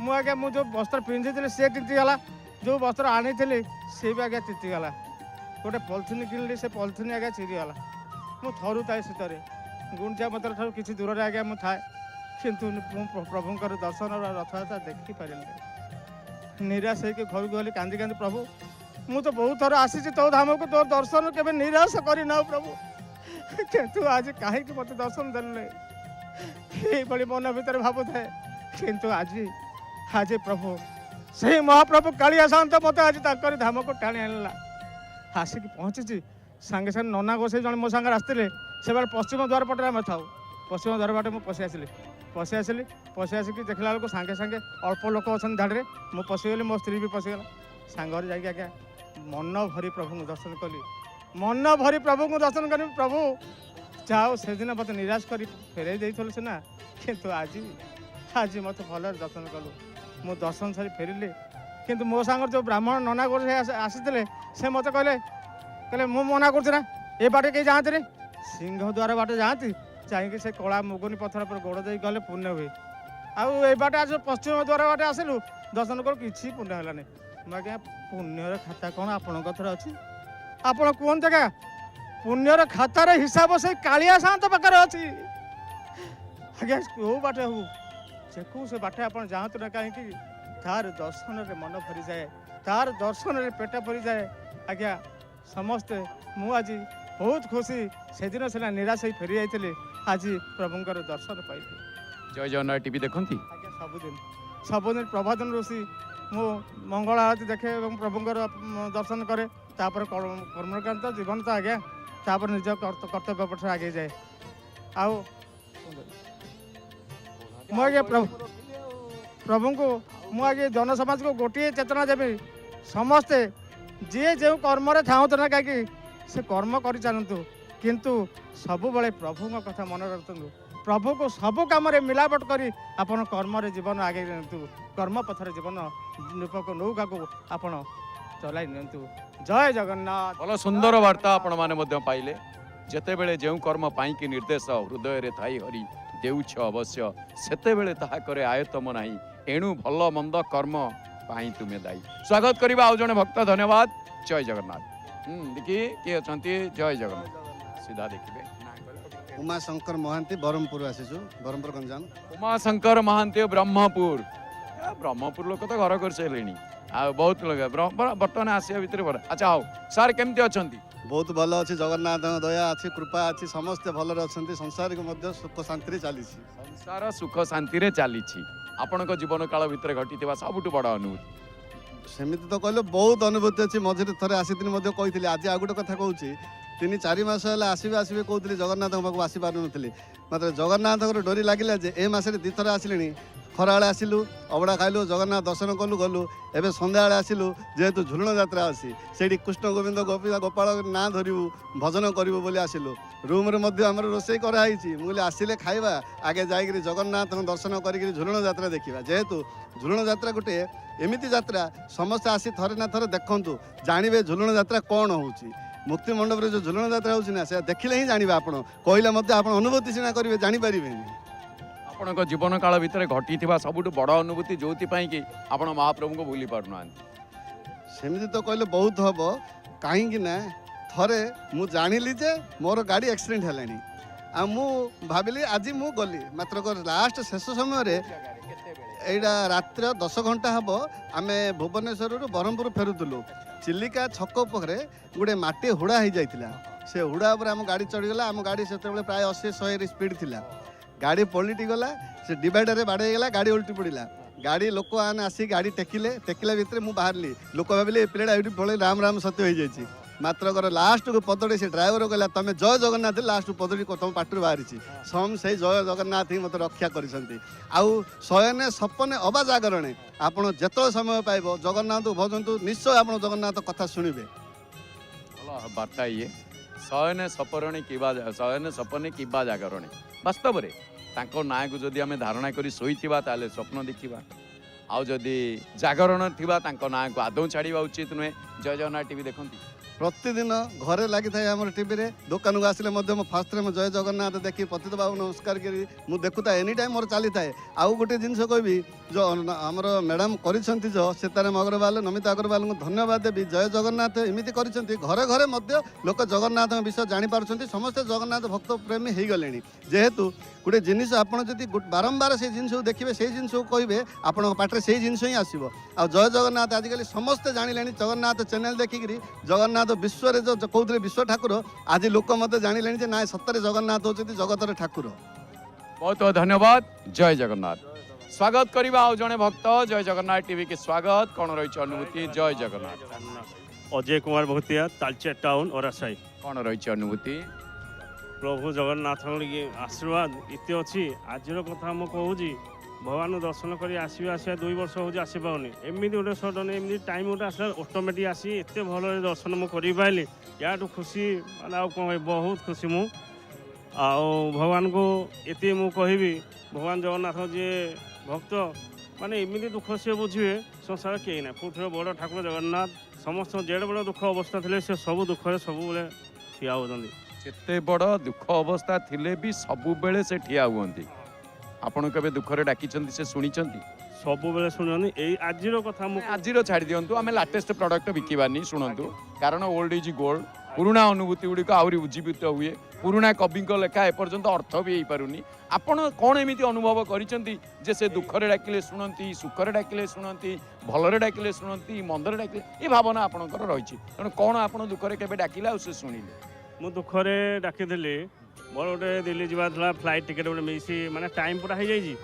S4: मु आज्ञा मु जो वस्त्र पिंधि सी तिगला जो वस्त्र आनी सी भी आज्ञा तिगला। गोटे पॉलिथिन किणली से पॉलिथिन आज्ञा चिरीगला। मु थरू थाए शीतर गुंडा मंदिर ठार किसी दूर आज्ञा मु थाए किंतु प्रभुंकर दर्शन रथयात्रा देखी पारे निराश होकर घर को गली कांदी कांदी प्रभु मु तो बहुत थर आसी तो धाम को तोर दर्शन के निराश करना प्रभु କିନ୍ତୁ ଆଜି କାହିଁକି ମୋତେ ଦର୍ଶନ ଦେଲେ ଏଇଭଳି ମନ ଭିତରେ ଭାବୁଥାଏ। କିନ୍ତୁ ଆଜି ଆଜି ପ୍ରଭୁ ସେହି ମହାପ୍ରଭୁ କାଳିଆ ସାନ୍ତ ମୋତେ ଆଜି ତାଙ୍କରି ଧାମକୁ ଟାଣି ଆଣିଲା। ଆସିକି ପହଞ୍ଚିଛି ସାଙ୍ଗେ ସାଙ୍ଗେ ନନା ଗୋସାଇ ଜଣେ ମୋ ସାଙ୍ଗରେ ଆସିଥିଲେ। ସେବେଳେ ପଶ୍ଚିମ ଦ୍ୱାର ପଟରେ ଆମେ ଥାଉ। ପଶ୍ଚିମ ଦ୍ୱାର ବାଟେ ମୁଁ ପଶି ଆସିଲି ପଶି ଆସିକି ଦେଖିଲା ବେଳକୁ ସାଙ୍ଗେ ସାଙ୍ଗେ ଅଳ୍ପ ଲୋକ ଅଛନ୍ତି ଧାଡ଼ିରେ। ମୁଁ ପଶିଗଲି, ମୋ ସ୍ତ୍ରୀ ବି ପଶିଗଲା। ସାଙ୍ଗରେ ଯାଇକି ଆଜ୍ଞା ମନ ଭରି ପ୍ରଭୁଙ୍କୁ ଦର୍ଶନ କଲି। ମନ ଭରି ପ୍ରଭୁଙ୍କୁ ଦର୍ଶନ କରି ପ୍ରଭୁ ଯାଉ ସେଦିନ ମୋତେ ନିରାଶ କରି ଫେରାଇ ଦେଇଥିଲୁ ସିନା, କିନ୍ତୁ ଆଜି ମୋତେ ଭଲରେ ଦର୍ଶନ କଲୁ। ମୁଁ ଦର୍ଶନ ସାରି ଫେରିଲି। କିନ୍ତୁ ମୋ ସାଙ୍ଗରେ ଯେଉଁ ବ୍ରାହ୍ମଣ ନନା ଗୋଟେ ଆସିଥିଲେ ସେ ମୋତେ କହିଲେ ମୁଁ ମନା କରୁଛି ନା ଏ ବାଟେ କେହି ଯାଆନ୍ତିନି, ସିଂହ ଦ୍ୱାର ବାଟେ ଯାଆନ୍ତି। ଯାଇକି ସେ କଳା ମୁଗୁନି ପଥର ଉପରେ ଗୋଡ଼ ଦେଇ ଗଲେ ପୁଣ୍ୟ ହୁଏ। ଆଉ ଏଇ ବାଟେ ଆସ ପଶ୍ଚିମ ଦ୍ୱାର ବାଟେ ଆସିଲୁ ଦର୍ଶନ କରୁ, କିଛି ପୁଣ୍ୟ ହେଲାନି। ମୁଁ ଆଜ୍ଞା ପୁଣ୍ୟର ଖାତା କ'ଣ ଆପଣଙ୍କ କଥାରେ ଅଛି? ଆପଣ କୁହନ୍ତୁ ଆଜ୍ଞା, ପୁଣ୍ୟର ଖାତାର ହିସାବ ସେଇ କାଳିଆ ସାନ୍ତ ପାଖରେ ଅଛି। ଆଜ୍ଞା କେଉଁ ବାଟେ ହଉ ସେ ବାଟେ ଆପଣ ଯାଆନ୍ତୁ ନା କାହିଁକି, ତାର ଦର୍ଶନରେ ମନ ଭରିଯାଏ, ତାର ଦର୍ଶନରେ ପେଟ ଭରିଯାଏ। ଆଜ୍ଞା ସମସ୍ତେ ମୁଁ ଆଜି ବହୁତ ଖୁସି। ସେଦିନ ସିନା ନିରାଶ ହେଇ ଫେରି ଯାଇଥିଲି, ଆଜି ପ୍ରଭୁଙ୍କର ଦର୍ଶନ ପାଇଲି।
S1: ଜୟ ଜଗନ୍ନାଥ ଟିଭି ଦେଖନ୍ତି?
S4: ଆଜ୍ଞା ସବୁଦିନ ପ୍ରଭାତନ ଋଷି ମୁଁ ମଙ୍ଗଳ ଆଳତି ଦେଖେ ଏବଂ ପ୍ରଭୁଙ୍କର ଦର୍ଶନ କରେ। ତାପରେ କର୍ମକାନ୍ତ ଜୀବନ ତ ଆଜ୍ଞା, ତାପରେ ନିଜ କର୍ତ୍ତବ୍ୟ ପଛରେ ଆଗେଇ ଯାଏ। ଆଉ ମୁଁ ଆଜ୍ଞା ପ୍ରଭୁଙ୍କୁ ମୁଁ ଆଜ୍ଞା ଜନସମାଜକୁ ଗୋଟିଏ ଚେତନା ଦେବି, ସମସ୍ତେ ଯିଏ ଯେଉଁ କର୍ମରେ ଥାଆନ୍ତୁ ନା କାହିଁକି ସେ କର୍ମ କରିଚାଲନ୍ତୁ, କିନ୍ତୁ ସବୁବେଳେ ପ୍ରଭୁଙ୍କ କଥା ମନେ ରଖନ୍ତୁ। ପ୍ରଭୁକୁ ସବୁ କାମରେ ମିଲାବଟ କରି ଆପଣ କର୍ମରେ ଜୀବନ ଆଗେଇ ନିଅନ୍ତୁ। କର୍ମ ପଥରେ ଜୀବନ ନୌକାକୁ ଆପଣ ଚଲାଇ ନିଅନ୍ତୁ। ଜୟ ଜଗନ୍ନାଥ।
S1: ଭଲ ସୁନ୍ଦର ବାର୍ତ୍ତା ଆପଣମାନେ ମଧ୍ୟ ପାଇଲେ। ଯେତେବେଳେ ଯେଉଁ କର୍ମ ପାଇଁକି ନିର୍ଦ୍ଦେଶ ହୃଦୟରେ ଥାଇ ହରି ଦେଉଛ ଅବଶ୍ୟ, ସେତେବେଳେ ତାହା କରେ ଆୟତମ ନାହିଁ, ଏଣୁ ଭଲ ମନ୍ଦ କର୍ମ ପାଇଁ ତୁମେ ଦାୟୀ। ସ୍ୱାଗତ କରିବା ଆଉ ଜଣେ ଭକ୍ତ। ଧନ୍ୟବାଦ। ଜୟ ଜଗନ୍ନାଥ। ଦେଖି କିଏ ଅଛନ୍ତି? ଜୟ ଜଗନ୍ନାଥ। ସିଧା ଦେଖିବେ।
S14: ଉମାଶଙ୍କର ମହାନ୍ତି, ବ୍ରହ୍ମପୁର ଆସିଛୁ, ବ୍ରହ୍ମପୁର ଗଞ୍ଜାମ।
S1: ଉମାଶଙ୍କର ମହାନ୍ତି ବ୍ରହ୍ମପୁର। ବ୍ରହ୍ମପୁର ଲୋକ ତ ଘର କରିସାରିଲେଣି, ଆଉ ବହୁତ ଲୋକ ବର୍ତ୍ତମାନ ଆସିବା ଭିତରେ ବଡ଼। ଆଚ୍ଛା ହଉ ସାର୍, କେମିତି ଅଛନ୍ତି?
S14: ବହୁତ ଭଲ ଅଛି, ଜଗନ୍ନାଥଙ୍କ ଦୟା ଅଛି, କୃପା ଅଛି, ସମସ୍ତେ ଭଲରେ ଅଛନ୍ତି। ସଂସାରକୁ ମଧ୍ୟ ସୁଖ ଶାନ୍ତିରେ ଚାଲିଛି।
S1: ସଂସାର ସୁଖ ଶାନ୍ତିରେ ଚାଲିଛି। ଆପଣଙ୍କ ଜୀବନ କାଳ ଭିତରେ ଘଟିଥିବା ସବୁଠୁ ବଡ଼ ଅନୁଭୂତି?
S14: ସେମିତି ତ କହିଲେ ବହୁତ ଅନୁଭୂତି ଅଛି। ମଝିରେ ଥରେ ଆସିଥିଲି ମଧ୍ୟ କହିଥିଲି। ଆଜି ଆଉ ଗୋଟେ କଥା କହୁଛି, 3-4 ମାସ ହେଲା ଆସିବେ କହୁଥିଲି, ଜଗନ୍ନାଥଙ୍କ ପାଖକୁ ଆସିପାରୁନଥିଲି। ମାତ୍ର ଜଗନ୍ନାଥଙ୍କର ଡୋରି ଲାଗିଲା ଯେ ଏ ମାସରେ 2 ଥର ଆସିଲିଣି। ଖରାବେଳେ ଆସିଲୁ, ଅବଢ଼ା ଖାଇଲୁ, ଜଗନ୍ନାଥ ଦର୍ଶନ କଲୁ, ଗଲୁ। ଏବେ ସନ୍ଧ୍ୟାବେଳେ ଆସିଲୁ, ଯେହେତୁ ଝୁଲଣ ଯାତ୍ରା ଅଛି, ସେଇଠି କୃଷ୍ଣ ଗୋବିନ୍ଦ ଗୋପାଳ ନାଁ ଧରିବୁ, ଭଜନ କରିବୁ ବୋଲି ଆସିଲୁ। ରୁମ୍ରେ ମଧ୍ୟ ଆମର ରୋଷେଇ କରାହେଇଛି। ମୁଁ କହିଲି ଆସିଲେ ଖାଇବା, ଆଗେ ଯାଇକରି ଜଗନ୍ନାଥଙ୍କ ଦର୍ଶନ କରିକିରି ଝୁଲଣ ଯାତ୍ରା ଦେଖିବା। ଯେହେତୁ ଝୁଲଣ ଯାତ୍ରା ଗୋଟେ ଏମିତି ଯାତ୍ରା, ସମସ୍ତେ ଆସି ଥରେ ନା ଥରେ ଦେଖନ୍ତୁ, ଜାଣିବେ ଝୁଲଣ ଯାତ୍ରା କ'ଣ ହେଉଛି। ମୁକ୍ତି ମଣ୍ଡପରେ ଯେଉଁ ଝୁଲଣ ଯାତ୍ରା ହେଉଛି ନା, ସେ ଦେଖିଲେ ହିଁ ଜାଣିବେ। ଆପଣ କହିଲେ ମଧ୍ୟ ଆପଣ ଅନୁଭୂତି ସିନା କରିବେ, ଜାଣିପାରିବେନି।
S1: ଆପଣଙ୍କ ଜୀବନ କାଳ ଭିତରେ ଘଟିଥିବା ସବୁଠୁ ବଡ଼ ଅନୁଭୂତି ଯେଉଁଥିପାଇଁ କି ଆପଣ ମହାପ୍ରଭୁଙ୍କୁ ଭୁଲି ପାରୁନାହାନ୍ତି?
S14: ସେମିତି ତ କହିଲେ ବହୁତ ହବ। କାହିଁକି ନା ଥରେ ମୁଁ ଜାଣିଲି ଯେ ମୋର ଗାଡ଼ି ଆକ୍ସିଡେଣ୍ଟ ହେଲାଣି, ଆଉ ମୁଁ ଭାବିଲି ଆଜି ମୁଁ ଗଲି। ମାତ୍ର ଲାଷ୍ଟ ଶେଷ ସମୟରେ ଏଇଟା ରାତିର 10 ଘଣ୍ଟା ହେବ, ଆମେ ଭୁବନେଶ୍ୱରରୁ ବ୍ରହ୍ମପୁର ଫେରୁଥିଲୁ। ଚିଲିକା ଛକ ପାଖରେ ଗୋଟେ ମାଟି ହୁଡ଼ା ହେଇଯାଇଥିଲା। ସେ ହୁଡ଼ା ଉପରେ ଆମ ଗାଡ଼ି ଚଢ଼ିଗଲା। ଆମ ଗାଡ଼ି ସେତେବେଳେ ପ୍ରାୟ 80-100 ସ୍ପିଡ୍ ଥିଲା। ଗାଡ଼ି ପଲଟି ଗଲା, ସେ ଡିଭାଇଡରରେ ବାଡ଼େଇ ହେଇଗଲା, ଗାଡ଼ି ଓଲଟି ପଡ଼ିଲା। ଗାଡ଼ି ଲୋକ ଆସିକି ଗାଡ଼ି ଟେକିଲା ଭିତରେ ମୁଁ ବାହାରିଲି। ଲୋକ ଭାବିଲେ ଏ ପିଲାଟା ଏଇଠି ପଳେଇ ରାମ ରାମ ସତ୍ୟ ହେଇଯାଇଛି। ମାତ୍ର ଲାଷ୍ଟକୁ ପଦଟି ସେ ଡ୍ରାଇଭର କହିଲା ତମେ ଜୟ ଜଗନ୍ନାଥ, ଲାଷ୍ଟ ପଦଟି ତମ ପାଟିରୁ ବାହାରିଛି। ସେଇ ଜୟ ଜଗନ୍ନାଥ ହିଁ ମୋତେ ରକ୍ଷା କରିଛନ୍ତି। ଆଉ ଶୟନେ ସପନେ ଅବା ଜାଗରଣେ, ଆପଣ ଯେତେବେଳେ ସମୟ ପାଇବ ଜଗନ୍ନାଥଙ୍କୁ ଭଜନ୍ତୁ, ନିଶ୍ଚୟ ଆପଣ ଜଗନ୍ନାଥ କଥା ଶୁଣିବେ।
S1: ଭଲ ବାର୍ତ୍ତା ଇଏ। ଶୟନେ ସପନେ କିବା ଜାଗରଣେ। ବାସ୍ତବରେ ତାଙ୍କ ନାଁକୁ ଯଦି ଆମେ ଧାରଣା କରି ଶୋଇଥିବା ତାହେଲେ ସ୍ୱପ୍ନ ଦେଖିବା, ଆଉ ଯଦି ଜାଗରଣ ଥିବା ତାଙ୍କ ନାଁକୁ ଆଦୌ ଛାଡ଼ିବା ଉଚିତ ନୁହେଁ। ଜୟ ଜଗନ୍ନାଥ ଟିଭି ଦେଖନ୍ତି?
S14: ପ୍ରତିଦିନ ଘରେ ଲାଗିଥାଏ ଆମର ଟିଭିରେ। ଦୋକାନକୁ ଆସିଲେ ମଧ୍ୟ ମୁଁ ଫାଷ୍ଟରେ ମୁଁ ଜୟ ଜଗନ୍ନାଥ ଦେଖି ପତିତ ବାବୁ ନମସ୍କାର କରି ମୁଁ ଦେଖୁଥାଏ, ଏନି ଟାଇମ୍ ମୋର ଚାଲିଥାଏ। ଆଉ ଗୋଟେ ଜିନିଷ କହିବି, ଯେଉଁ ଆମର ମ୍ୟାଡ଼ାମ୍ କରିଛନ୍ତି ସୀତାରାମ ଅଗ୍ରୱାଲ, ନମିତା ଅଗ୍ରୱାଲଙ୍କୁ ଧନ୍ୟବାଦ ଦେବି। ଜୟ ଜଗନ୍ନାଥ ଏମିତି କରିଛନ୍ତି, ଘରେ ଘରେ ମଧ୍ୟ ଲୋକ ଜଗନ୍ନାଥଙ୍କ ବିଷୟ ଜାଣିପାରୁଛନ୍ତି। ସମସ୍ତେ ଜଗନ୍ନାଥ ଭକ୍ତ ପ୍ରେମୀ ହେଇଗଲେଣି। ଯେହେତୁ ଗୋଟେ ଜିନିଷ ଆପଣ ଯଦି ବାରମ୍ବାର ସେଇ ଜିନିଷକୁ ଦେଖିବେ, ସେଇ ଜିନିଷକୁ କହିବେ, ଆପଣଙ୍କ ପାଟିରେ ମାର୍କେଟରେ ସେଇ ଜିନିଷ ହିଁ ଆସିବ। ଆଉ ଜୟ ଜଗନ୍ନାଥ ଆଜିକାଲି ସମସ୍ତେ ଜାଣିଲେଣି, ଜଗନ୍ନାଥ ଚ୍ୟାନେଲ୍ ଦେଖିକିରି ଜଗନ୍ନାଥ ବିଶ୍ୱରେ ଯେଉଁ କହୁଥିଲେ ବିଶ୍ୱ ଠାକୁର, ଆଜି ଲୋକ ମୋତେ ଜାଣିଲେଣି ଯେ ନାଇଁ ସତରେ ଜଗନ୍ନାଥ ହେଉଛନ୍ତି ଜଗତର ଠାକୁର।
S1: बहुत बहुत धन्यवाद। जय जगन्नाथ। स्वागत करवा आउ जने भक्त जय जगन्नाथ टीवी के स्वागत। कौन रही अनुभूति? जय जगन्नाथ।
S15: अजय कुमार भूतिया तालचेर टाउन ओरासाई।
S1: कौन रही अनुभूति?
S15: प्रभु जगन्नाथ आशीर्वाद इतने अच्छी आज कथा मुझे कहूँ भगवान दर्शन कर आसवा 2 वर्ष हो आसपानी एमती गोटे सडन एमती टाइम गोटे आसला अटोमेटिक आसी एत भल दर्शन मुझे पाइली या खुशी माने आउ कौन बहुत खुशी मु भगवान को ये मुझे कहबी भगवान जगन्नाथ जी भक्त माने एमती दुख सी बुझे संसार कहीं ना पृथ्वी बड़ ठाकुर जगन्नाथ समस्त जेड़े बड़ दुख अवस्था थे से सब दुख सब ठिया होती
S1: जिते बड़ दुख अवस्था थिले भी सबु बेले से ठिया हुअंती। आपण केबे दुखरे डाकिचंती से सुनिचंती?
S15: सब बेले सुननी एई आजिरो कथा मु
S1: आजिरो छाड़ी दियंतु आमे लेटेस्ट प्रोडक्ट बिकिबानी शुणंतु कारण ओल्ड इज गोल्ड। पुराना अनुभूति गुड़ी आहरी उज्जीवित हुए। पुराना कवि लेखा एपर्यंत अर्थ भी हो पारुनी। आपण कौन एमती अनुभव करिसेंती जे से दुखरे डाकिले शुणंती, सुखरे डाकिले शुणंती, भलरे डाकिले शुणंती, मंदरे डाकिले ये भावना आपणकर रहिछि तेणु कौन आपण दुखरे केबे डाकिला आ से सुनिले?
S15: मु दुखरे डाकिदेली मोर गोटे दिल्ली जावा फ्लाइट टिकेट गोटे मिसी माने टाइम पूरा हो जाइए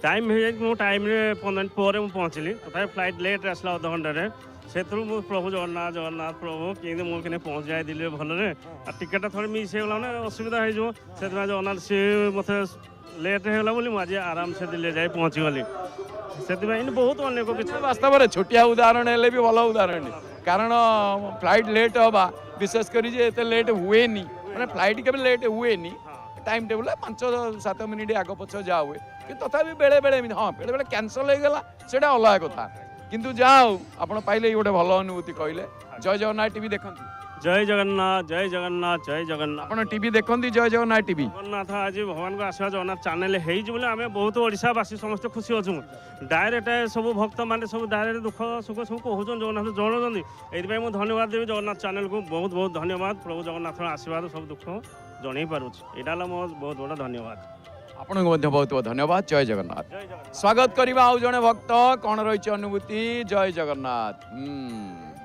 S15: टाइम हो जाए मु टाइम 15 मिनट पर पहुँचली तथा फ्लाइट लेट आसला अध घंटे से प्रभु जगन्नाथ जगन्नाथ प्रभु कि मुझे पहुँच जाए दिल्ली भलरे टिकेट थोड़े मिस हो गला असुविधा हो जगन्नाथ सी मत लेट होगा बोली मुझे आराम से दिल्ली जाए पहुँची गली से बहुत अनेक किसी
S1: वास्तव में छोटिया उदाहरण हेले भी भल उदाहरण कारण फ्लाइट लेट हवा विशेषकर लेट हुए मैंने फ्लाइट के लेट हुए टाइम टेबल 5-7 मिनिट आग पछ जा हुए कि तथापि बेले बेले हाँ बेले बेले कैंसल हो गला से अलग कथा किंतु जाओ आप पाइले गोटे भल अनुभूति कहले। जय जगन्नाथ टीवी देखते?
S15: जय जगन्नाथ जय जगन्नाथ जय जगन्नाथ।
S1: आप टीवी देखते? जय जगन्नाथ टीवी
S15: जगन्नाथ आज भगवान को आशीर्वाद जगन्नाथ चैनल होले आम बहुत ओडावासी समस्त खुशी अच्छु डायरेक्ट सब भक्त मैंने सब डायरेक्ट दुख सुख सब कहूँ जगन्नाथ जनाऊँ ये मुझे धन्यवाद देवी जगन्नाथ चैनल को बहुत बहुत धन्यवाद। प्रभु जगन्नाथ आशीर्वाद सब दुख जन पारुछ यहाँ मो बहुत बड़ा धन्यवाद।
S1: आपन को बहुत बहुत धन्यवाद। जय जगन्नाथ। स्वागत करवा आउ जने भक्त कौन रही अनुभूति? जय जगन्नाथ।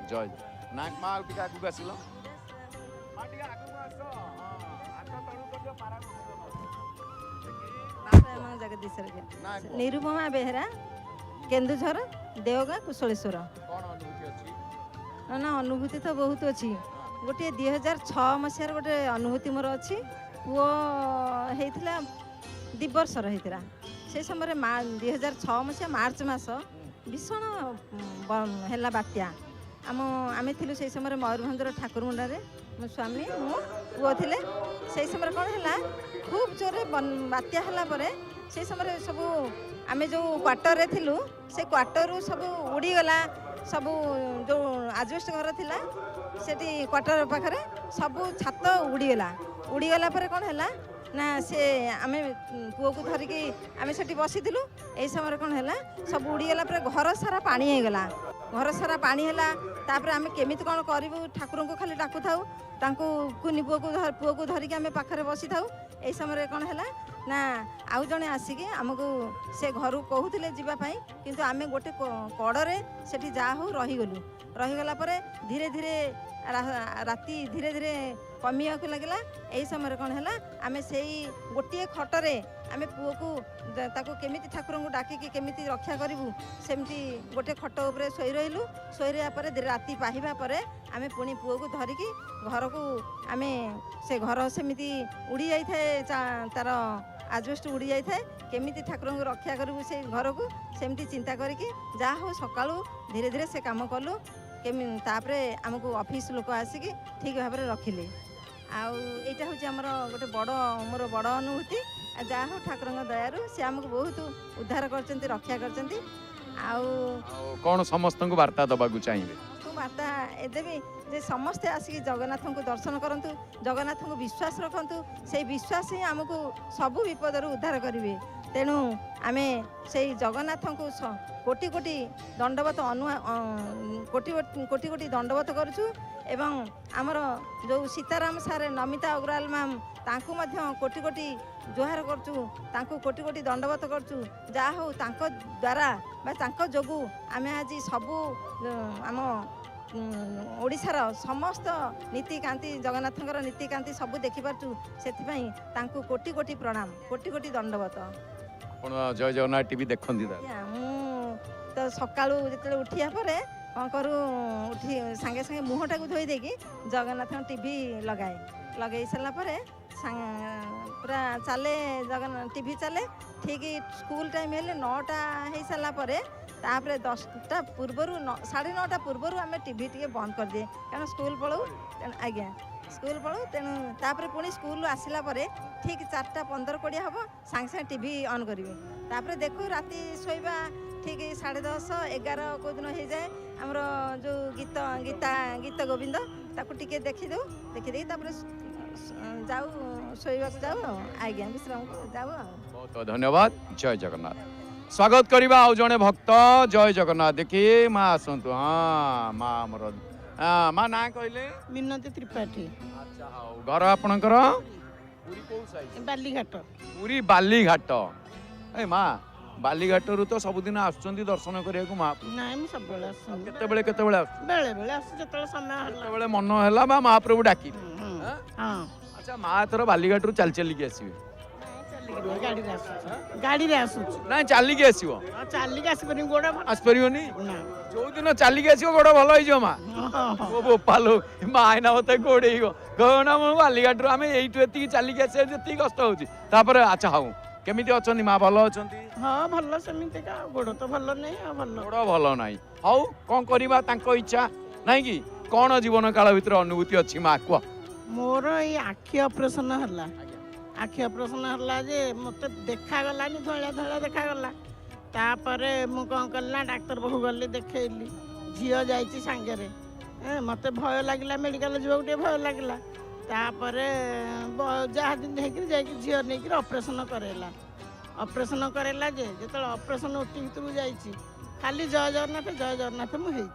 S1: जय नाक माल टिका आगु आसिलो
S12: निरुपमा बेहरा केन्दुझर देवगा कुशलेश्वर। ना अनुभूति तो बहुत अच्छी गोटे 2006 मसीहार गोटे अनुभूति मोर अच्छी पुओ होता 2 वर्षर होता से समय 2006 मसीहा मार्च मास भीषण है बात्या आम थिलु से समय मयूरभंजर ठाकुरमुंडारे मो स्वामी मो पुओ थिले से समय कौन है खूब जोर बात्या है से समय सब आम जो क्वार्टर रे थिलु से क्वार्टर सब उड़ीगला सब जो आजबेस्ट घर थिला सेठी क्वार्टर पाखरे सब छात उड़ीगला पर कौन है ना से आम पुओ को धरिकी आम सेठी बसी यही समय कौन है सब उड़ीगला पर घर सारा पानी होगला घर सारा पानी है तापर आम केमी कौन करूँ ठाकुर को खाली डाकू था कुनी पुओ को धरिकी आम पाखे बसी था यही समय कौन है ना आउ जड़े आसिकी आमको से घर कहते जावाई किंतु आम गोटे कड़े से जा हो रहीगला धीरे धीरे राति धीरे धीरे कमिया लगला यही समय कौन है आम से गोटे खटरे आम पुओ को केमी ठाकुर को डाकिकी केमी रक्षा करूँ सेमती गोटे खट उपर शोई रहीलु शोई रहा राति पाहिबा परे आम पुणी पुओ को धरिकी घर को आम से घर सेमती उड़ी जाए तार आजबेस्ट उड़ी जाए केमी ठाकुर को रक्षा करूँ से घर को सेमती चिंता करके जा हो सकाळू धीरे धीरे से काम कलु केमी तापरे आमको ऑफिस लोक आसिकी ठीक भाव में रखिले आईटा हूँ आमर गोटे बड़ मोर बड़ अनुभूति जहाँ हो ठाकुर दयारू से आमको बहुत उद्धार कर रक्षा कर
S1: कौन समस्त को वार्ता दबाक चाहिए?
S12: वार्ता देवी जे समस्ते आसिक जगन्नाथ को दर्शन करंतु जगन्नाथ को विश्वास रखंतु से विश्वास ही आमको सबू विपदर उद्धार करेंगे
S16: तेणु आमे से जगन्नाथ को कोटि कोटि दंडवत कोटि कोटि कोटि दंडवत करुछु एवं आमर जो सीताराम सारे नमिता अग्रवाल मैम तांकु मध्य कोटि कोटि जुहार करछु तांकु कोटि कोटि दंडवत करछु जा हो तांको द्वारा बा तांको जोगु आमे आज सबु आम ओडिशार समस्त नीतिकांति जगन्नाथंकर नीतिकांति सबु देखिपारछु सेथिपई तांकु कोटि कोटि प्रणाम कोटि कोटि दंडवत।
S1: आपण जय जगन्नाथ टीवी देखंदी दा
S16: मु तो सकाळू जेतले उठिया परे कौन करूँ उठी सांगे सांगे मुहटा को धोई देकी जगन्नाथ टीवी लगे सारापर पूरा चले जगन्नाथ टीवी चले ठीक स्कूल टाइम हेले 9टा हो सारापर तापर 10टा पूर्वर 9:30 पूर्वर आम टीवी टे बंद कर दिए कारण स्कूल पलू आज्ञा स्कूल पलू तेणु तापर पुणी स्कूल आसला ठीक 4:15-20 हम सांगे सांगे टीवी ऑन करी तापर देखू राति शोवा ठीक 10:30-11 को दिन हो जाए आमर जो गीत गीता गीत गोविंद ताकू टिके देखी दो देखी जाऊ शोवा जाऊ आज्ञा विश्राम जाऊ।
S1: बहुत बहुत धन्यवाद। जय जगन्नाथ। स्वागत करवा आउ जड़े भक्त जय जगन्नाथ देखी माँ आसतु हाँ माँ आमर माँ ना कहले
S17: मिनती त्रिपाठी।
S1: अच्छा हाँ घर आपणकर
S17: बालीघाट
S1: पूरी बालीघाट ए माँ बालीघाट रु तो सबुदिन आसुचंदी दर्शन करिया को माँ
S17: नाइ मु सब बेले आसुं
S1: केतेबेले केतेबेले आसु
S17: बेले बेले आसु जतले समय हला
S1: केतेबेले मन हैला बा महाप्रभु डाकी
S17: हां
S1: अच्छा माँ थोर बालीघाट रु चल चली के आसीबे
S17: गाड़ी रे आसु
S1: ना चली के आसीबो
S17: चली के आसी परि गोडा
S1: आस परियोनी जो दिन चली के आसीबो गोडा भलो होई जो माँ ओ बोपालो माँ आइना मते गोडेइगो गहना मु बालीघाट रु आमे एइटु एति चली के आसे जति कष्ट होची तापर अच्छा हाउ केमिति अछंदी माँ भलो अछंदी
S17: हाँ भलो सेमिति का गोड़ तो भलो नहीं आ भलो
S1: गोड़ भलो नाही हाउ कोन करिबा तांको इच्छा नाही कि कोन जीवन काल भितर अनुभूति अछि माँ को
S17: मोर ई आखि ऑपरेशन हला आखि ऑपरेशन हला जे मते देखा गलानी धळा धळा देखा गला तापरे मु कोन करला डॉक्टर बहु गली देखैली झियो जाईची सांगे रे मते भय लागला मेडिकल जीवा गुटे भय लागला तापरे जहाँ दिन होकर जाकि झील नहीं ऑपरेशन करेला जे जो ऑपरेशन ओटी भर जाइए खाली जय जगन्नाथ मुझे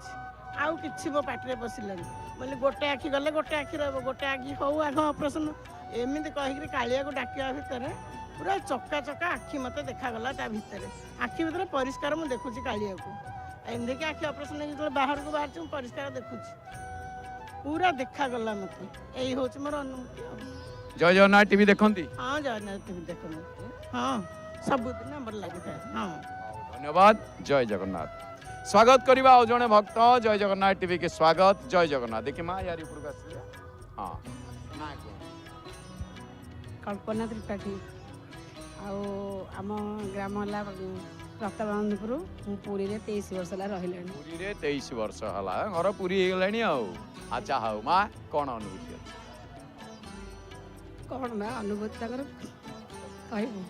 S17: आउ कि मो पाटे पशिलानी बोले गोटे आखि गले गोटे आखि रहा गोटे आखि हौ आग ऑपरेशन एमती कहीकि कालिया को डाकिया भितर पूरा चक्का चक्का आखि मत देखागला ता भितर आखि भितर परिष्कार मुझे देखुची कालिया को एमती आखि ऑपरेशन जो बाहर को बाहर परिष्कार देखुची पूरा देखा गला मत यही हूँ मोर अनुभूति।
S1: जय जगन्नाथ टीवी देखती
S17: हाँ जगन्नाथ टीवी देख हाँ सबुदिन आम लगी था हाँ
S1: धन्यवाद। जय जगन्नाथ। स्वागत करवा आउ जड़े भक्त जय जगन्नाथ टीवी के स्वागत जय जगन्नाथ देखिए माँ यार ऊपर आसिए हाँ
S18: कल्पना त्रिपाठी आम ग्राम है रक्तबंधपुर पुरी रे 23 वर्ष रही
S1: पुरी रे 23 वर्ष है घर पुरी हो गला अच्छा हाँ माँ कौन अनुभूति
S18: कौन ना अनुभूति कहबू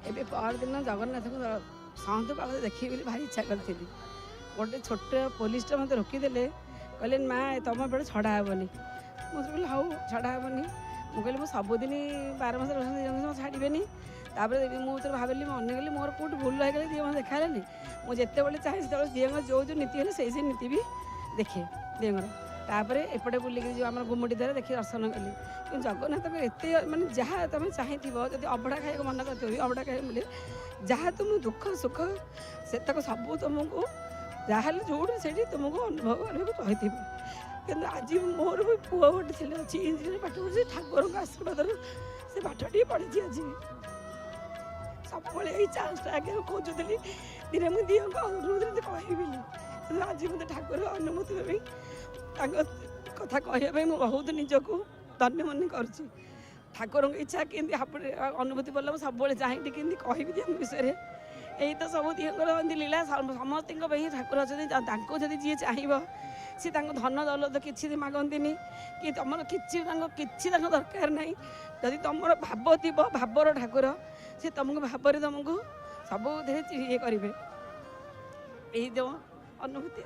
S18: एबे पर दिन जगन्नाथ को साउंड पाख देखी बोली भारी इच्छा करी गोटे छोट पुलिस मत रोकीदे कहले माँ तुम बेड़े छड़ा हेनी मुझे कहली हाँ छड़ा हेनी मुझे मुझे सबुदिन 12 मास छाड़बेनी तापर मुझे भाविली अनेकली मोर कौट भूल रही दिए मैं देखा मुझे जिते चाहे से दिए जो जो नीति है से नीति भी देखे दिएर तापर एपटे बुलिक जो आम गुमुटी द्वारा देखिए दर्शन कली कि जगन्नाथ एत मानने जहाँ तुम चाहिए जब अबड़ा खाई मन करते अबड़ा खाई मिले जहाँ तुम दुख सुख से सब तुमको जहाँ जो से तुमको अनुभव करने चाहिए कि आज मोर भी पुआ गोटे थे अच्छी इंजीनियर पाठ पढ़ी ठाकुर आशीर्वाद से पाठी पढ़ी आज सब यही चान्सटा आगे खोजुली दिने मुझे दिए अनुरोध कहबी आज मत ठाकुर अनुमति कथा कहवाई मुझे बहुत निजक धन्य मन कर ठाकुर इच्छा कि अनुभूति बोला सब चाहिए कि कहबी दिए विषय यही तो सब दिए लीला समस्त ठाकुर अच्छे जी चाहिए सी धन दौलत कि मागती कि तुम कि दरकार ना जदि तुम भाव थी भावर ठाकुर सी तुमको भाव तुमको सब ये करेंगे यही जो अनुभूति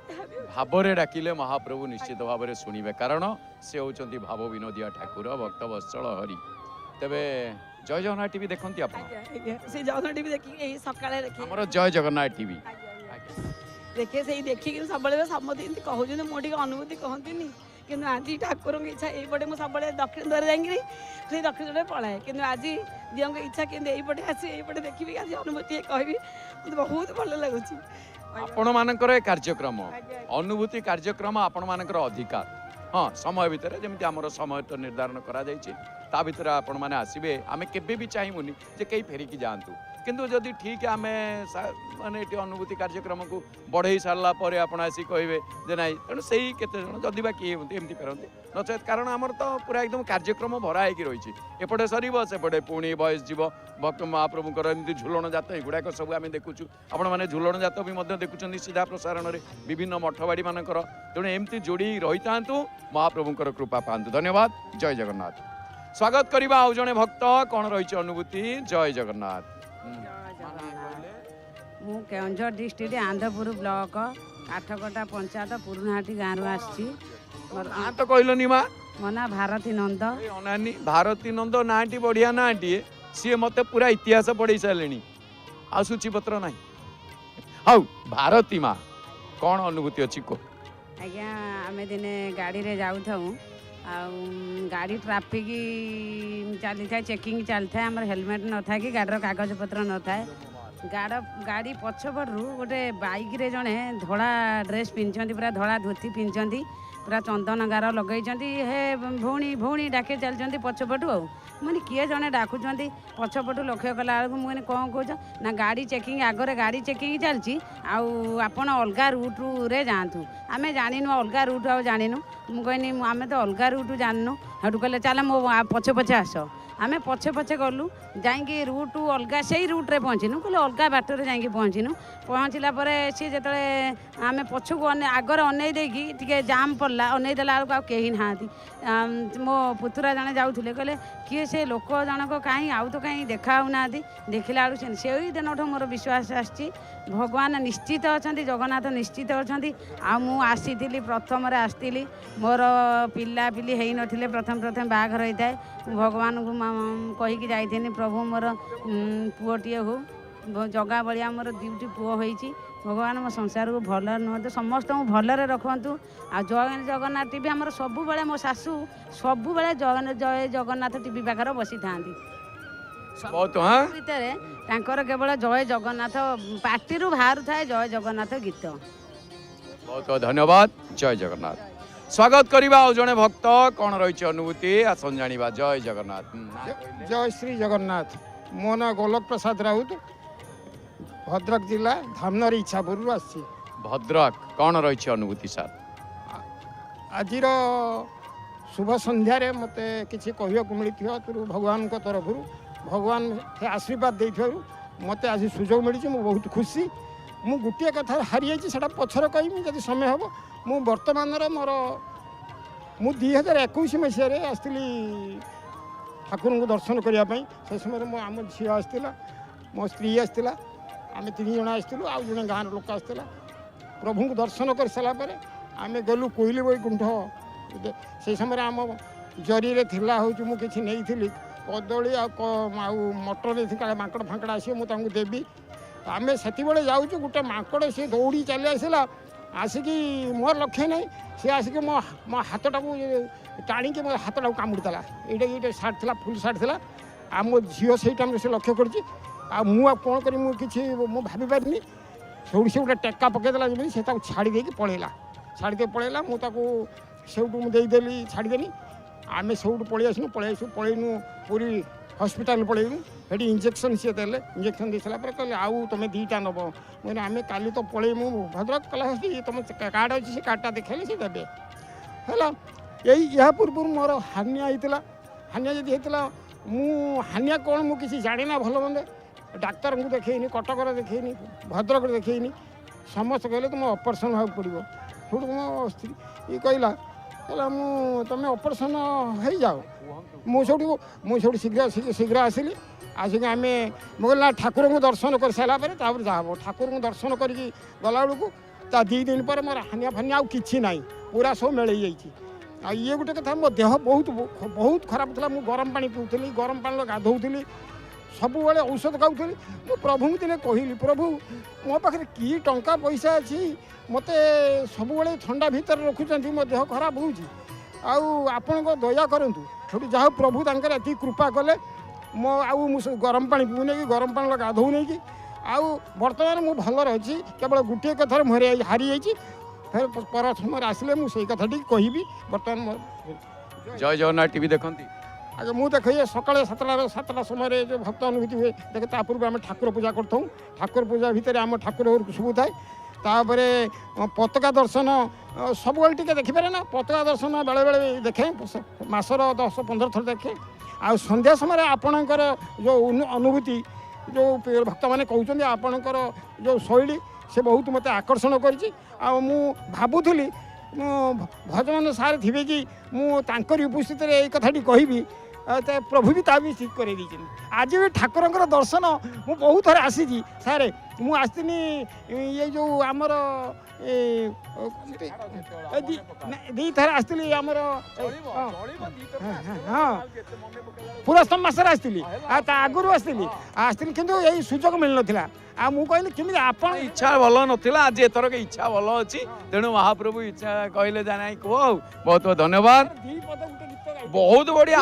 S1: भावरे डाकिले महाप्रभु निश्चित भाव में शुणे कारण से होती भाव विनोदिया ठाकुर भक्त वत्सल हरि तेबे जय जगन्नाथ टीवी देखती आप
S18: से जगन्नाथ टीवी देखिए सकाଳେ देखिए
S1: हमर जय जगन्नाथ टीवी
S18: देखिए से देखिए सब समझ कहते मोटे अनुभूति कहती कि आज ठाकुर की इच्छा यहीपटे मुझे सब दक्षिण द्वार जाइए से दक्षिण द्वार पलाए कि आज दियों की इच्छा कि यहीपटे आसी यहीपटे देखी आज अनुभूति कहबी मत बहुत भल लगुच
S1: आपण मानकर कार्यक्रम अनुभूति कार्यक्रम आपण मानकर अधिकार हाँ समय भितर जमी आम समय तो निर्धारण करा ता भितर आपण मैंने आसबे आम केबे भी चाहबुनि जे कई फेरिकी जातु किंतु जदि ठीक आम माने अनुभूति कार्यक्रम को बढ़ई सारा पर आपण आसी कहे जे ना तेणु से केते जन जदि बा किए एमती फेरती नचेत कारण आमर तो पूरा एकदम कार्यक्रम भरा होगी रही एपटे सर सेपटे पुणी बयस जीव भक्त महाप्रभुंर एमती झुलन जात युड़ाक सब आम देखुचु आपण मैंने झुलन जात भी देखुं सीधा प्रसारण में विभिन्न मठबाड़ी मानकर तेणु एमती जोड़ी रही था महाप्रभुंर कृपा पातु धन्यवाद जय जगन्नाथ स्वागत करवा आउ जड़े भक्त कौन रही अनुभूति जय जगन्नाथ
S3: मु केउंझर डिस्ट्रिक्ट आंध्रपुर ब्लॉक आठकटा पंचायत पुरुणाहाटी गाँव आसी
S1: तो कहलनि माँ
S3: मो ना भारती नंद
S1: अनानी भारती नंद नाटी बढ़िया नाटी सी मत पूरा इतिहास पढ़ी सारे आ सूचीपत्र ना हाँ भारती माँ कौन अनुभूति अच्छी को
S3: आज्ञा आम दिने गाड़ी रे जाऊ था गाड़ी ट्राफिक चली था चेकिंग चली था आम हेलमेट न था कि गाड़ी कागज पत्र न था गाड़ी पछपटू गोटे बाइक रे जड़े धड़ा ड्रेस पिंधि पूरा धड़ा धोती पिंधि पूरा चंदन गार लगे हे भौणी भौणी डाके चलती पछपटू मुझे किए जड़े डाकुंट पछपटू लक्ष्य कला मुझे कौन कौच ना गाड़ी चेकिंग आगे गाड़ी चेकिंग चलती आपण अलग रूट रे जातु आम जानु अलग रूट आ जानु मुझे आम तो अलग रूट जानू हेटू कहले चल मो पछे पछे आस आम पछे पछे गलु जाइए रूट अलग से रूट रे पहुँचनु कहले अलग बाटर जाइए पहुँचनु पहुँचला सी जो आम पछक आगर अनै देकी जाम पड़ला अनईदेला बेलू कहीं ना मो पुतुरा जड़े जाऊे कहले किए से लोक जनक कहीं आउ तो कहीं देखा देखला बेलू से दिन मोर विश्वास आसी भगवान निश्चित अच्छा जगन्नाथ निश्चित अच्छा आसी प्रथम आसती मोर पिला पिली हो नथिले प्रथम प्रथम बाघर होता है भगवान को कहीकि जाइथिनी प्रभु मोर पुओटे हो जगा भाया मोर दुईटी पुओ होती भगवान मो संसार को भल नुहतु समस्त भलरे रखतु आ जय जगन्नाथ टीवी आमर सब मो सासू सब जय जगन्नाथ टीवी पाखर बसी था भितर केवल जय जगन्नाथ पार्टी बाहर थाए जय जगन्नाथ गीत
S1: बहुत बहुत धन्यवाद जय जगन्नाथ स्वागत करवा आउ जड़े भक्त कौन रही अनुभूति आसन जाना जय जगन्नाथ
S19: जय श्री जगन्नाथ मो ना गोलक प्रसाद राउत भद्रक जिला धामनर इच्छापुर आसी
S1: भद्रक कौन रही अनुभूति सर
S19: आज शुभ संध्यारे मत किसी कहूँ मिली भगवान तरफ भगवान आशीर्वाद दे मत आज सुजोग मिली मु बहुत खुशी मु गोटे कथा हारी जाइए पछर कही जब समय हम मु बर्तमान मोर मु 2021 मसीह आसती ठाकुर को दर्शन करने से समय मो आम झी आसला मो स्त्री आसला आम 3 जन आसलु आउ जड़े गाँव लोक आसला प्रभु को दर्शन कर सारापर आम गलु कोईली बैकुंठ से समय आम जरी हूँ मुझे नहीं कदली मटर का माकड़ फांकड़ आस मुझे देवी आम से जाऊँ गोटे माकड़ सी दौड़ी चली आसला आसिकी मोर लक्ष्य नहीं सी आसिक मो हाथटा को टाणी मो हाथटा कामुड़ीला ये सार्ट था फुल सार्ट था आ मो झील से टाइम से लक्ष्य कर कौन करी भाभी पारिनी से गोटे टेक्का पकईदेला जमी से छाड़ी देकी पलैला छाड़ी पलैला मुझे देदेली छाड़देली आम सब पलि आसनु पलैनु पूरी हस्पिटाल पलैनु ये इंजेक्शन सी देले इंजेक्शन दे सारा कहले आउ तुम 2टा नब मैंने आम काली तो पलैमु भद्रक कला तुम कार्ड अच्छी से कार्डटा देखले से देवे है यही पूर्व मोर हानिया होता हानिया जब होता हानिया कौन मुझे जाना भल मंदे डाक्तर को देखनी कटक देखनी भद्रक देखनी समस्त कहले तुम ऑपरेशन हाँ पड़ो सब मो स्त्री ये कहला तुम ऑपरेशन हो जाओ मुझे शीघ्र आसिली आसिक आम मुझे ठाकुर को दर्शन कर सारापर जहाँ ठाकुर को दर्शन करके गला बेलू ता 2 दिन पर मोर हानिया फानिया आउ कि ना पूरा सब मिल जाइए ଆଉ ଇଏ ଗୋଟେ କଥା ମୋ ଦେହ ବହୁତ ବହୁତ ଖରାପ ଥିଲା। ମୁଁ ଗରମ ପାଣି ପିଉଥିଲି, ଗରମ ପାଣିରେ ଗାଧୋଉଥିଲି, ସବୁବେଳେ ଔଷଧ ଖାଉଥିଲି। ମୁଁ ପ୍ରଭୁଙ୍କୁ ଦିନେ କହିଲି, ପ୍ରଭୁ ମୋ ପାଖରେ କି ଟଙ୍କା ପଇସା ଅଛି, ମୋତେ ସବୁବେଳେ ଥଣ୍ଡା ଭିତରେ ରଖୁଛନ୍ତି, ମୋ ଦେହ ଖରାପ ହେଉଛି, ଆଉ ଆପଣଙ୍କ ଦୟା କରନ୍ତୁ। ସେଠୁ ଯାହା ହଉ ପ୍ରଭୁ ତାଙ୍କର ଏତିକି କୃପା କଲେ, ମୋ ଆଉ ମୁଁ ଗରମ ପାଣି ପିଉନି କି ଗରମ ପାଣିରେ ଗାଧୋଉ ନେଇକି, ଆଉ ବର୍ତ୍ତମାନ ମୁଁ ଭଲରେ ଅଛି। କେବଳ ଗୋଟିଏ କଥାରେ ମୁଁ ହାରିଯାଇଛି, ଫେର ପର ସମୟରେ ଆସିଲେ ମୁଁ ସେଇ କଥାଟି କହିବି। ବର୍ତ୍ତମାନ
S1: ଜୟ ଜଗନ୍ନାଥ ଟିଭି ଦେଖନ୍ତି?
S19: ଆଜ୍ଞା ମୁଁ ଦେଖେ ସକାଳେ ସାତଟା ସମୟରେ ଯେଉଁ ଭକ୍ତ ଅନୁଭୂତି ହୁଏ ଦେଖେ, ତା ପୂର୍ବରୁ ଆମେ ଠାକୁର ପୂଜା କରିଥାଉ। ଠାକୁର ପୂଜା ଭିତରେ ଆମ ଠାକୁର ଘରକୁ ସବୁ ଥାଏ। ତାପରେ ପତାକା ଦର୍ଶନ ସବୁବେଳେ ଟିକେ ଦେଖିପାରେ ନା, ପତାକା ଦର୍ଶନ ବେଳେବେଳେ ଦେଖେ, ମାସର 10-15 ଥର ଦେଖେ। ଆଉ ସନ୍ଧ୍ୟା ସମୟରେ ଆପଣଙ୍କର ଯେଉଁ ଅନୁଭୂତି, ଯେଉଁ ଭକ୍ତମାନେ କହୁଛନ୍ତି ଆପଣଙ୍କର ଯେଉଁ ଶୈଳୀ, ସେ ବହୁତ ମୋତେ ଆକର୍ଷଣ କରିଛି। ଆଉ ମୁଁ ଭାବୁଥିଲି ମୁଁ ଭଜନ ସାର୍ ଥିବେ କି ମୁଁ ତାଙ୍କରି ଉପସ୍ଥିତିରେ ଏଇ କଥାଟି କହିବି, ପ୍ରଭୁ ବି ତା ବି ଠିକ୍ କରେଇ ଦେଇଛନ୍ତି। ଆଜି ବି ଠାକୁରଙ୍କର ଦର୍ଶନ ମୁଁ ବହୁତ ଥର ଆସିଛି ସାର୍। ମୁଁ ଆସିଥିଲି ଇଏ ଯେଉଁ ଆମର ଦୁଇଥର ଆସିଥିଲି ଆମର, ହଁ ପୁରସ୍ତମ ମାସରେ ଆସିଥିଲି, ଆଉ ତା ଆଗରୁ ଆସିଥିଲି, କିନ୍ତୁ ଏଇ ସୁଯୋଗ ମିଳିନଥିଲା। ଆଉ ମୁଁ କହିଲି କେମିତି ଆପଣ
S1: ଇଚ୍ଛା ଭଲ ନଥିଲା, ଆଜି ଏଥରକ ଇଚ୍ଛା ଭଲ ଅଛି, ତେଣୁ ମହାପ୍ରଭୁ ଇଚ୍ଛା କହିଲେ ଯା ନାହିଁ କୁହ। ଆଉ ବହୁତ ବହୁତ ଧନ୍ୟବାଦ, ବହୁତ ବଢ଼ିଆ।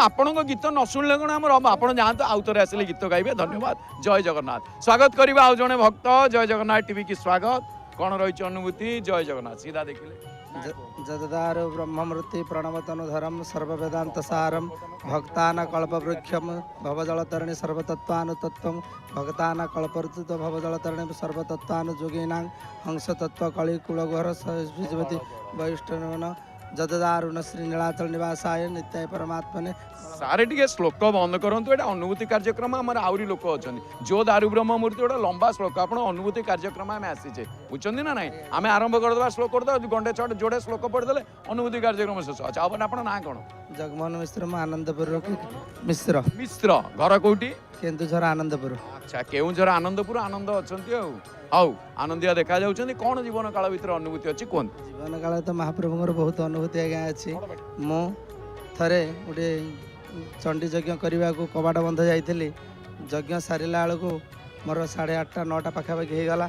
S1: ଆପଣଙ୍କ ଗୀତ ନ ଶୁଣିଲେ କ'ଣ ଆମର ହବ? ଆପଣ ଯାଆନ୍ତୁ, ଆଉ ଥରେ ଆସିଲେ ଗୀତ ଗାଇବେ। ଧନ୍ୟବାଦ, ଜୟ ଜଗନ୍ନାଥ। ସ୍ୱାଗତ କରିବା ଆଉ ଜଣେ ଭକ୍ତ। ଜୟ ଜଗନ୍ନାଥ ଟିଭି କି ସ୍ୱାଗତ। କ'ଣ ରହିଛି ଅନୁଭୂତି? ଜୟ ଜଗନ୍ନାଥ। ସିଧା ଦେଖିଲେ
S20: जददारु ब्रह्ममूर्ति प्रणवतनुधरम सर्ववेदांत सारम भक्तान कल्पवृक्षम भवजलतरणि सर्वतत्वानुतत्वं भक्तान कल्पऋतुत भवजलतरणि सर्वतत्वानुयोगिनां हंसतत्व कलिकुलगुहर सहस्विजवती वैष्णवन जददारुण श्री नीलाचल निवासाय नित्याय परमात्मने।
S1: सारे टिके श्लोक बंद करंतु। एटा अनुभूति कार्यक्रम आमर आउरी लोक अछन जो दारु ब्रह्ममूर्ति गोटे लंबा श्लोक आपण अनुभूति कार्यक्रम आम आसीचे बुझछन ना नहीं। आम आरंभ करदबा श्लोक करदबा गंडे छट जोड़े श्लोक पढ़ देले अनुभूति कार्यक्रम शेष। अच्छा अपन आपण ना कोन?
S20: जगमोहन मिश्र म आनंदपुर मिश्र
S1: मिश्र घर कोठी?
S20: केन्दुझर आनंदपुर।
S1: अच्छा केन्दुझर आनंदपुर आनंद अछंती आउ आनंदिया देखा जाउछंती। कोन जीवन काल भीतर अनुभूति अछि कोन?
S20: जीवन काल तो महाप्रभुଙ୍କର बहुत अनुभूति आज्ञा अछि। मो थरे गोटे चंडी यज्ञ करने को कबाट बंध जाइली। यज्ञ सारा बेलू मोर 8:30 9टा पाखापाखि होगला।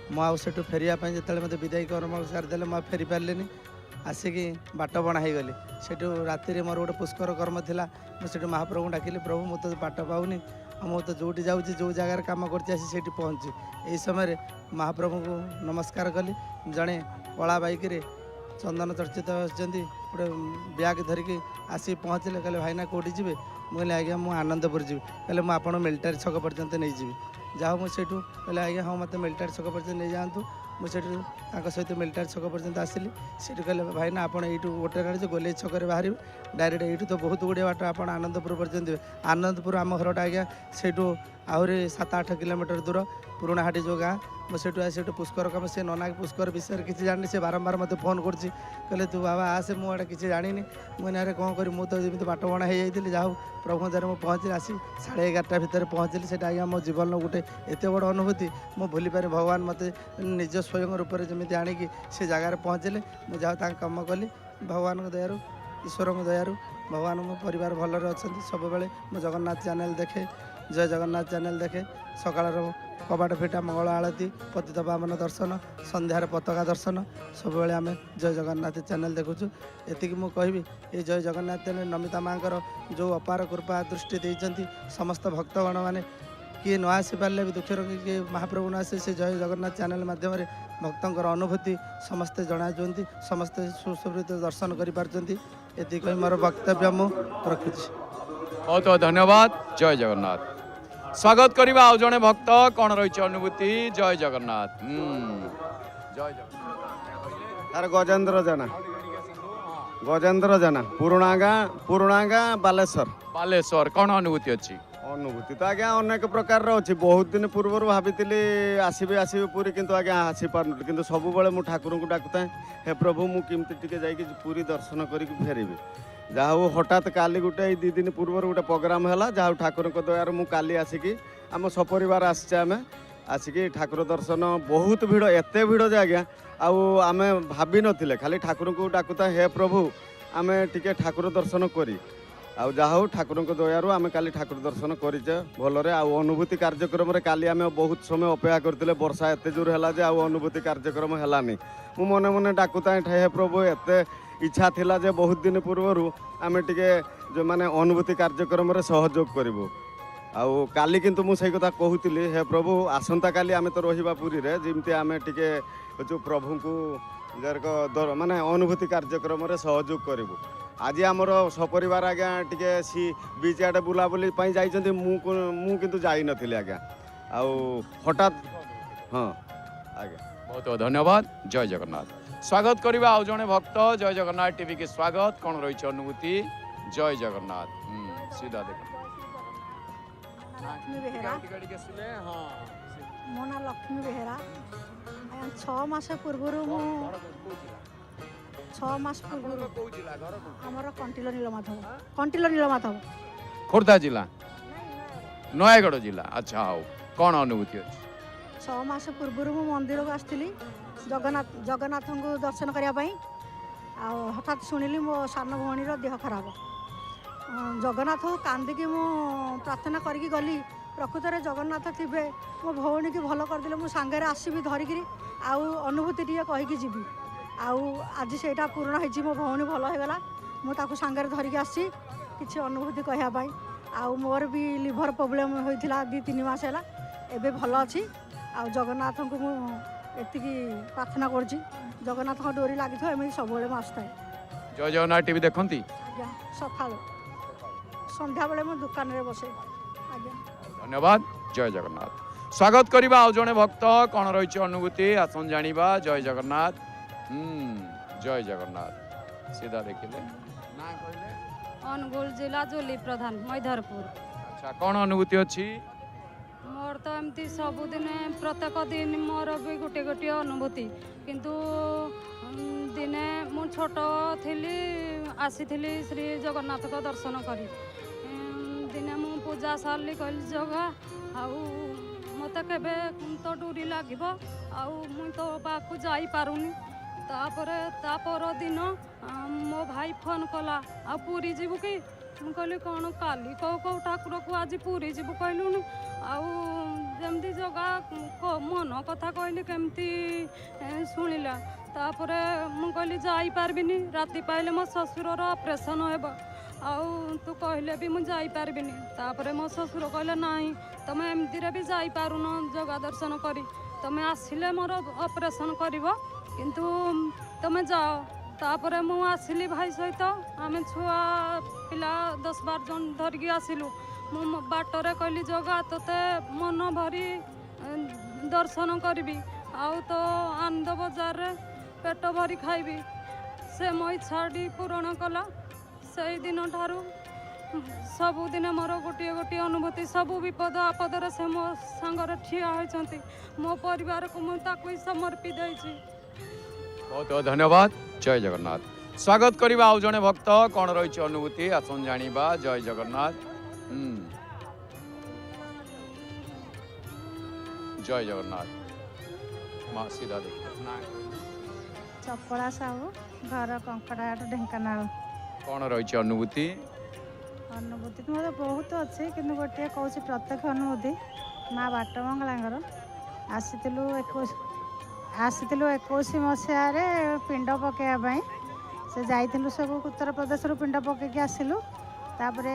S20: मुझे फेरिया जो मत विदायी कर्म सारीदे मुझे फेरी पारे आसिकी बाट बणा हो गली। सेठू राति मोर गोटे पुष्कर कर्म था। मुझे महाप्रभु डाकिली प्रभु मुझे तो बाट पाऊनी मुझे तो जोटी जाऊँगी जो जगार कम कर पहुँची। यही समय महाप्रभु को नमस्कार कली। जड़े कला बाइक चंदन चर्चित गोटे ब्याग धरिकी आसी पहुँचले। कहले भाईना कौटी जी? मुझे आज्ञा मुझे आनंदपुर जी। कहले मुझे मिलिटारी छक पर्यंत नहीं जी। जहाँ मुझे कहले आज्ञा हाँ मत मिलिटारी छक पर्यंत नहीं जातु। मुझे सहित मिलिटारी छक पर्यंत आसिली। से कहले भाईना आप गोटे गाड़ी जो गोले छक बाहर डायरेक्ट यू तो बहुत गुड़े बाट आप आनंदपुर पर्यंत। आनंदपुर आम घरटा आज्ञा से आहरी 7-8 किलोमीटर दूर पुराणा हाटी जो गाँ। मुझे आसी पुष्कर कम से नना पुष्कर विषय किसी जानी से बारंबार मत फोन कर कहले तू बाबा आसे मुझे किसी जानी मुझे कौन कर मुझे बाट बणा हो जाती। जहाँ प्रभु द्वारा मुझे पहुँचली आसी 11:30 भितर पहुँचली। से आज्ञा मो जीवन गोटे एत बड़ अनुभूति मुझे भूली पारे। भगवान मत निज स्वयं रूप से जमी आणिकी से जगार पहुँचले। मुझे जहाँ कम कली भगवान दयारू ईश्वर दयारू भगवान मो परिवार भलरे अच्छा सब बेले। मो जगन्नाथ चैनल देखे जय जगन्नाथ चैनल देखे। सकाळ कबाट फिटा मंगल आलती पतित पावन दर्शन संध्यार पताका दर्शन सब बेले आम जय जगन्नाथ चैनल देखुचु। एति मु कहबी ये जय जगन्नाथ चैनल नमिता माँ जो अपार कृपा दृष्टि देइचंती समस्त भक्तगण मैंने किए न आसी पारे भी दुखे रंगी किए महाप्रभु न आसे से जय जगन्नाथ चैनल माध्यम भक्तर अनुभूति समस्ते जनाइछन्ति। समस्ते सुशोभित दर्शन करिपारछन्ति। एति कहि मोर वक्तव्य मु रखुछि।
S1: बहुत बहुत धन्यवाद। जय जगन्नाथ। स्वागत करवा आउ जड़े भक्त कौन रही अनुभूति? जय जगन्नाथ। जय जगन्नाथ।
S21: यार गजेंद्र जना पुराणा गाँ बालेश्वर कौन अनुभूति अच्छी? अनुभूति तो आज्ञा अनेक प्रकार अच्छी। बहुत दिन पूर्व भाभी आसबे पूरी किंतु आज्ञा आसी पार कि सब मुझे ठाकुर को डाकुए हे प्रभु मुझे टे जा पूरी दर्शन करके फेरबी। जहा हठात काली गोटे 2 दिन पूर्व गोटे प्रोग्राम है। जहा ठाकुर दयार मु काली आसिकी आम सपरिवार आम ଆସିକି ଠାକୁର ଦର୍ଶନ ବହୁତ ଭିଡ଼, ଏତେ ଭିଡ଼ ଯେ ଆଜ୍ଞା ଆଉ ଆମେ ଭାବି ନଥିଲେ, ଖାଲି ଠାକୁରଙ୍କୁ ଡାକୁତା ହେ ପ୍ରଭୁ ଆମେ ଟିକେ ଠାକୁର ଦର୍ଶନ କରି, ଆଉ ଯାହା ହଉ ଠାକୁରଙ୍କ ଦୟାରୁ ଆମେ କାଲି ଠାକୁର ଦର୍ଶନ କରିଛେ ଭଲରେ। ଆଉ ଅନୁଭୂତି କାର୍ଯ୍ୟକ୍ରମରେ କାଲି ଆମେ ବହୁତ ସମୟ ଅପେକ୍ଷା କରିଥିଲେ, ବର୍ଷା ଏତେ ଜୋର ହେଲା ଯେ ଆଉ ଅନୁଭୂତି କାର୍ଯ୍ୟକ୍ରମ ହେଲାନି। ମୁଁ ମନେ ମନେ ଡାକୁଥାଏ ହେ ପ୍ରଭୁ, ଏତେ ଇଚ୍ଛା ଥିଲା ଯେ ବହୁତ ଦିନ ପୂର୍ବରୁ ଆମେ ଟିକେ ମାନେ ଅନୁଭୂତି କାର୍ଯ୍ୟକ୍ରମରେ ସହଯୋଗ କରିବୁ। ଆଉ କାଲି କିନ୍ତୁ ମୁଁ ସେଇ କଥା କହୁଥିଲି, ହେ ପ୍ରଭୁ ଆସନ୍ତାକାଲି ଆମେ ତ ରହିବା ପୁରୀରେ, ଯେମିତି ଆମେ ଟିକେ ଯେଉଁ ପ୍ରଭୁଙ୍କୁ ମାନେ ଅନୁଭୂତି କାର୍ଯ୍ୟକ୍ରମରେ ସହଯୋଗ କରିବୁ। ଆଜି ଆମର ସପରିବାର ଆଜ୍ଞା ଟିକେ ସି ବିଚ୍ ଆଡ଼େ ବୁଲାବୁଲି ପାଇଁ ଯାଇଛନ୍ତି, ମୁଁ କିନ୍ତୁ ଯାଇନଥିଲି ଆଜ୍ଞା। ଆଉ ହଠାତ୍ ହଁ ଆଜ୍ଞା
S1: बहुत बहुत धन्यवाद। जय जगन्नाथ। स्वागत करवा आउ जने भक्त। जय जगन्नाथ टीवी के स्वागत। कौन रही अनुभूति? जय जगन्नाथ। सीधा देख
S2: लक्ष्मी बेहेरा मो ना लक्ष्मी बेहेरा 6 मास पूर्व 6 मास पूर्व आमर कंटिलो नीलमाधव
S1: खोर्धा जिला नयागढ़ जिला। अच्छा आओ कौन अनुभूति अच्छी?
S2: 6 मास पूर्व मु मंदिर को आसती जगन्नाथ को दर्शन करने हठात शुणिली मो सान भौणीर देह खराब। जगन्नाथ को कांदिकी मु प्रार्थना करके गली, प्रकृत में जगन्नाथ थे मो भौणी की भल करदे मु सांगे आसबि धरिकी आउ अनुभूति टे कहीकि जीवी। आज से पूर्ण हो मो भौणी भल होगला, मुझे सांगे धरिकी आसी किसी अनुभूति कहवाई। मोर भी लिभर प्रोब्लेम होता 2-3 मास है, एबे भल अच्छी। जगन्नाथ को मुझे प्रार्थना करुँची जगन्नाथ डोरी लगी था एमती सब आसता है।
S1: जय जगन्नाथ टीवी देखती
S2: आज्ञा सका संध्या बेले मो दुकान रे बसे। आज्ञा
S1: धन्यवाद। जय जगन्नाथ। स्वागत करवा आउ जने भक्त। कौन रही अनुभूति आसन जानिबा। जय जगन्नाथ। जय जगन्नाथ। सीधा देखिले ना कहले
S22: अनुगुल जिला जोली प्रधान मैधरपुर।
S1: अच्छा कौन अनुभूति अच्छी?
S22: मोर तो एमती सबुदिन प्रत्येक दिन मोर भी गोटे गोटे अनुभूति, किंतु दिने मु छोट थी आसी श्री जगन्नाथ को दर्शन करी। दिने मु पूजा सारली कहली जगा मत के तो डोरी लगे मुई तो पाक जाई पारुनी। तापर दिन मो भाई फोन कला पूरी जीवु कि कहली कौन काली कौ ठाकुर को आज पूरी जीवु कहलुनि जमती जगह मन कथा कहली केमती शुणिला। तापर मु कहली जाई पारबिनी, राति पाइले मो ससुरर ऑपरेशन हेब तू कहले भी मुझे जाई पारबिनी। तापर मो ससुर कहले नहीं तुम एमती भी जाई पारुन जगह दर्शन करी, तुम आसिले मोर ऑपरेशन करिवो किंतु तुम जाओ। तापर मु आसिली भाई सहित आमे छुआ पिला 10-12 जन धरिकी आसिलु। मु बाटरे कहली जगा तोते मन भरी दर्शन करी तो आनंद बजार रे पेट भरी खाइबी। से मो इच्छाटी पूरण कला। से दिन ठारू सबुदिन मोर गोटे गोटे अनुभूति, सबू विपद आपदर से मो सांगर ठिया होइछंती। मो परिवार को मुझे समर्पी देछि।
S1: बहुत बहुत धन्यवाद। जय जगन्नाथ। स्वागत करवा आउ जने भक्त। कौन रही अनुभूति आसन जानिबा। जय जगन्नाथ। जय जगन्नाथ। माँ सीधा देख
S2: चपड़ा साहू घर कंकड़ाहाट ढेंकानाल।
S1: कौन रही अनुभूति?
S2: अनुभूति तो मतलब बहुत अच्छे कि गोटे कौन प्रत्यक्ष अनुभूति माँ बाटमंगलांगर आसीलु 21 मसीह पिंड पकड़ापी से जाइलु सब उत्तर प्रदेश पिंड पकईकि आसिलु। तापर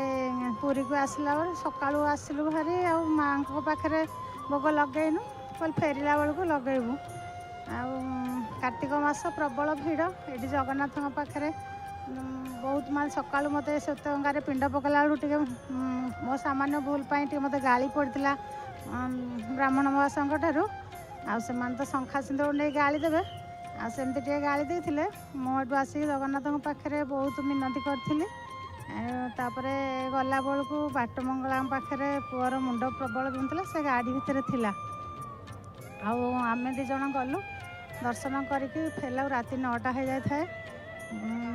S2: पुरी को आसला बेले सका आसिलु भारी माँ पाखे भोग लगेनु कल फेरला बेलू लगेबू। कार्तिक मास प्रबल भिड़ ये जगन्नाथ पाखे बहुत मान सका मत सतगार पिंड पकला बेलू मो सामान्य भूल मत गाली पड़ता ब्राह्मण महाशंख ठारू से तो शंखा सिंदूर नहीं गाली देवे आमती टे गाली देते मुझे आसिक जगन्नाथ पाखे बहुत मिनती करी। गला बेलू बाटमंगला पाखे पुअर मुंड प्रबल बिंधुला से गाड़ी भितर थिला। आम 2 जन गलु दर्शन करके फेरला राति 9टा हो जाए थाए।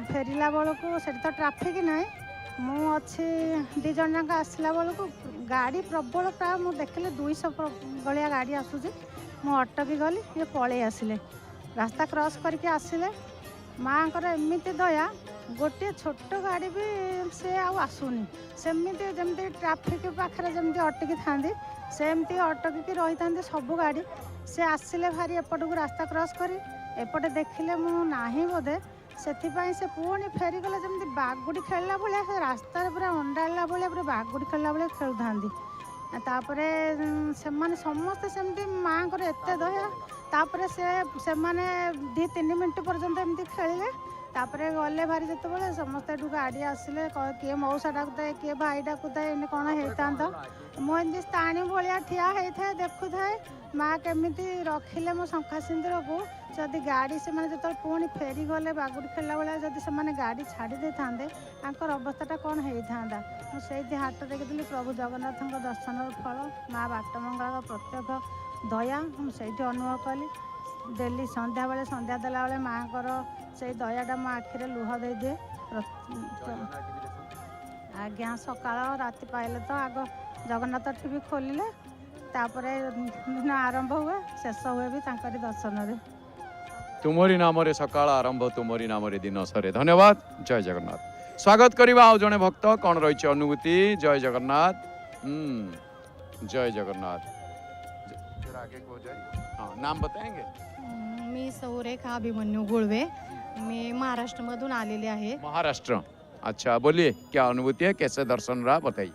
S2: फेरला बेलू से तो ट्राफिक ना मु अच्छी 2 जन जाक आसला बेलू गाड़ी प्रबल प्राय मुझे देखिले 200 भाया गाड़ी आसूँ मु अटकी गली ये पलि आसिले रास्ता क्रॉस करके आसिले माँ को एमती दया गोटे छोट गाड़ी भी से आसुनी सेमती जमी ट्राफिक पाखे जमी अटकी था सेमती अटकी रही था सब गाड़ी से आसिले भारी एपटू रास्ता क्रॉस कर एपटे देखिले मु नाही बोधे से पुणी फेरीगले जमी बागुड़ी खेलला भाया से रास्तार पूरा अंडाला भाया पूरा बागुड़ी खेलला भाया खेलुंदी तापर से समस्ते सेमती माँ को एत दया तापर से माने 2-3 मिनट पर्यंत एमती खेलिले तापर गले भारी जिते बड़े समस्ते गाड़ी आसिले किए मौसा डाकुए किए भाई डाकुए इन कौन होता मुझे स्थाणी भाया ठिया होता है देखु थाए माँ केमी रखिले मो शंखा सिंदूर को जदि गाड़ी से जो पुणी फेरी गले बागुड़ी खेलला भाया जदि से गाड़ी छाड़ी दे था अवस्थाटा कौन होता मुझे हाट देखी प्रभु जगन्नाथ दर्शन फल माँ बाटमंगला प्रत्यक्ष दया मुझे अनुभव कली डेली संध्या बेले संध्या देला बेले माँ से दयाटा मो आखिरे लुह दे दिए आज्ञा सका राति पाइले तो आग जगन्नाथ टीवी खोलिले तापर दिन आरंभ हुए शेष हुए भी तांकरी दर्शन रे
S1: तुमरी नाम रे सकाळ आरंभ तुमरी नाम रे दिन सरे धन्यवाद जय जगन्नाथ स्वागत करवा आउ जने भक्त कौन रही अनुभूति जय जगन्नाथ जय जगन्नाथ आगे को जाए हाँ नाम बताएंगे
S5: मी सौरेखा अभिमन्यू गुळवे मी महाराष्ट्र मधून आलेले आहे
S1: महाराष्ट्र अच्छा बोलिए क्या अनुभूति है कैसे दर्शन रहा बताइए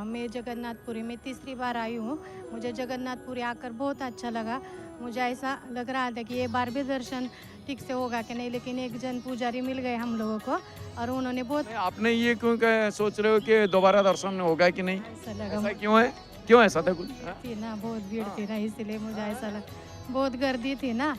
S5: मैं जगन्नाथपुरी में तीसरी बार आई हूँ मुझे जगन्नाथपुरी आकर बहुत अच्छा लगा मुझे ऐसा लग रहा था कि ये बार भी दर्शन ठीक से होगा कि नहीं लेकिन एक जन पुजारी मिल गए हम लोगों को और उन्होंने बहुत
S1: आपने ये क्यों सोच रहे हो कि दोबारा दर्शन होगा कि नहीं
S5: ऐसा लगा
S1: ऐसा क्यों ऐसा था कुछ
S5: थी ना बहुत भीड़ थी ना इसलिए मुझे ऐसा लगा बहुत गर्दी थी ना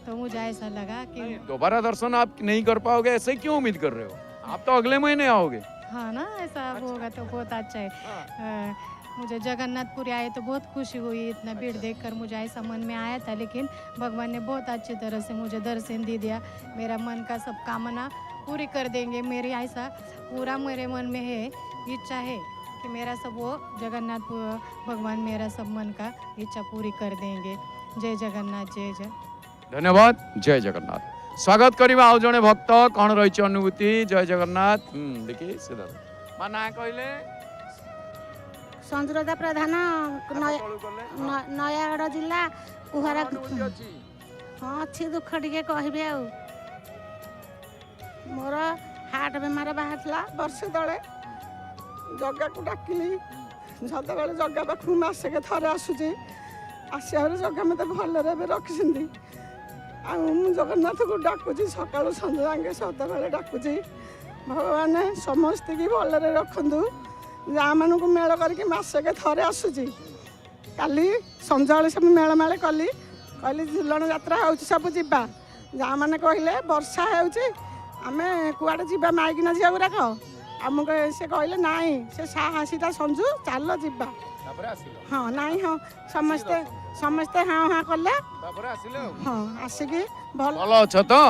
S5: तो मुझे ऐसा लगा कि
S1: दोबारा दर्शन आप नहीं कर पाओगे ऐसे क्यों उम्मीद कर रहे हो आप तो अगले महीने आओगे
S5: हाँ ना ऐसा होगा तो बहुत अच्छा है मुझे जगन्नाथपुरी आए तो बहुत खुशी हुई इतना भीड़ देखकर मुझे ऐसा मन में आया था लेकिन भगवान ने बहुत अच्छी तरह से मुझे दर्शन दे दिया मेरा मन का सब कामना पूरी कर देंगे मेरी ऐसा पूरा मेरे मन में है इच्छा है कि मेरा सब वो जगन्नाथ भगवान मेरा सब मन का इच्छा पूरी कर देंगे जय जगन्नाथ जय जय
S1: धन्यवाद जय जगन्नाथ स्वागत करवा आउ जने भक्त कौन रही अनुभूति जय जगन्नाथ देखिए सीधा मां ना कहले
S5: संजुलता प्रधान नयागढ़ जिला कुहारा हाँ अच्छी दुख टे कह
S17: मोर हार्ट बेमार बाहर वर्षे तले जगह को डाकिली सदाबले जगह पाखु मसके थे आसूची आसिया जगह मत भलरे रखी जगन्नाथ को डाकुची सका संध्या जाए सदाबले डाकुची भगवान समस्त की भलरे रखु जा मान को मेल करके मसके थे आसूची काली संध्या सब मेल मेल कली कहली झुलन यात्रा हो सब जा जा मैंने कहले वर्षा होमें कुआड़े जा माइकिना झील गुराक आमको से कहले नाई से साहसीटा संजू चल जा हाँ नाई हाँ समस्ते समस्ते हाँ हाँ कले हाँ आसिकी
S1: भल अच्छ तो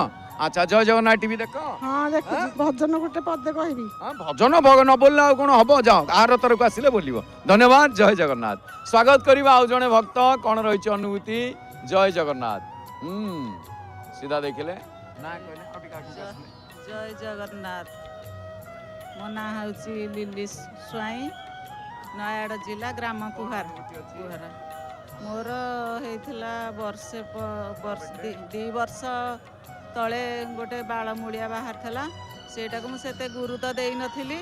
S1: अच्छा जय जगन्नाथ टीवी देख
S17: हाँ देख भजन गोटे पदे कहबी
S1: भजन न बोलले आ कौन हम जाओ आर तरफ आसिले बोलिबो धन्यवाद जय जगन्नाथ स्वागत करवा आउ जने भक्त कौन रही अनुभूति जय जगन्नाथ सीधा देखिले ना कहले
S6: जय जगन्नाथ मो ना हूँ लिली स्वाई नयागढ़ जिला ग्राम कुहार मोर होता वर्षे दी वर्ष तले गोटे बालमूलिया बाहर था सेटा को मुझे गुरुत्व दे नी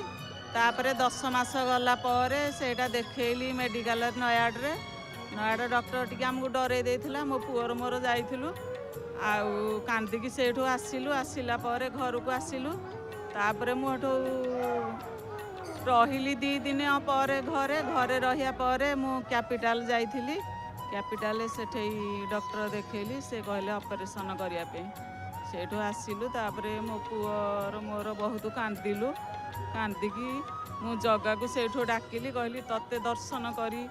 S6: तापर 10 मास गला सेटा देखली medical Nayagarh Nayagarh doctor T आमको डरे देता मो पुअर मोर जाइलु आउ कांदिकी सेठू आसिलु आसिला घर को आसिलु तापर मुझे रही 2 दिन पर घरे घरे रहा पर मु कैपिटाल जाइली कैपिटाल से डॉक्टर देखली से कहले ऑपरेशन करने सेठू आसिलु तापर मो पुअर मोर बहुत कांदिलु कांदिकी मु जगह को सेठू डाकिली कहली तते दर्शन करी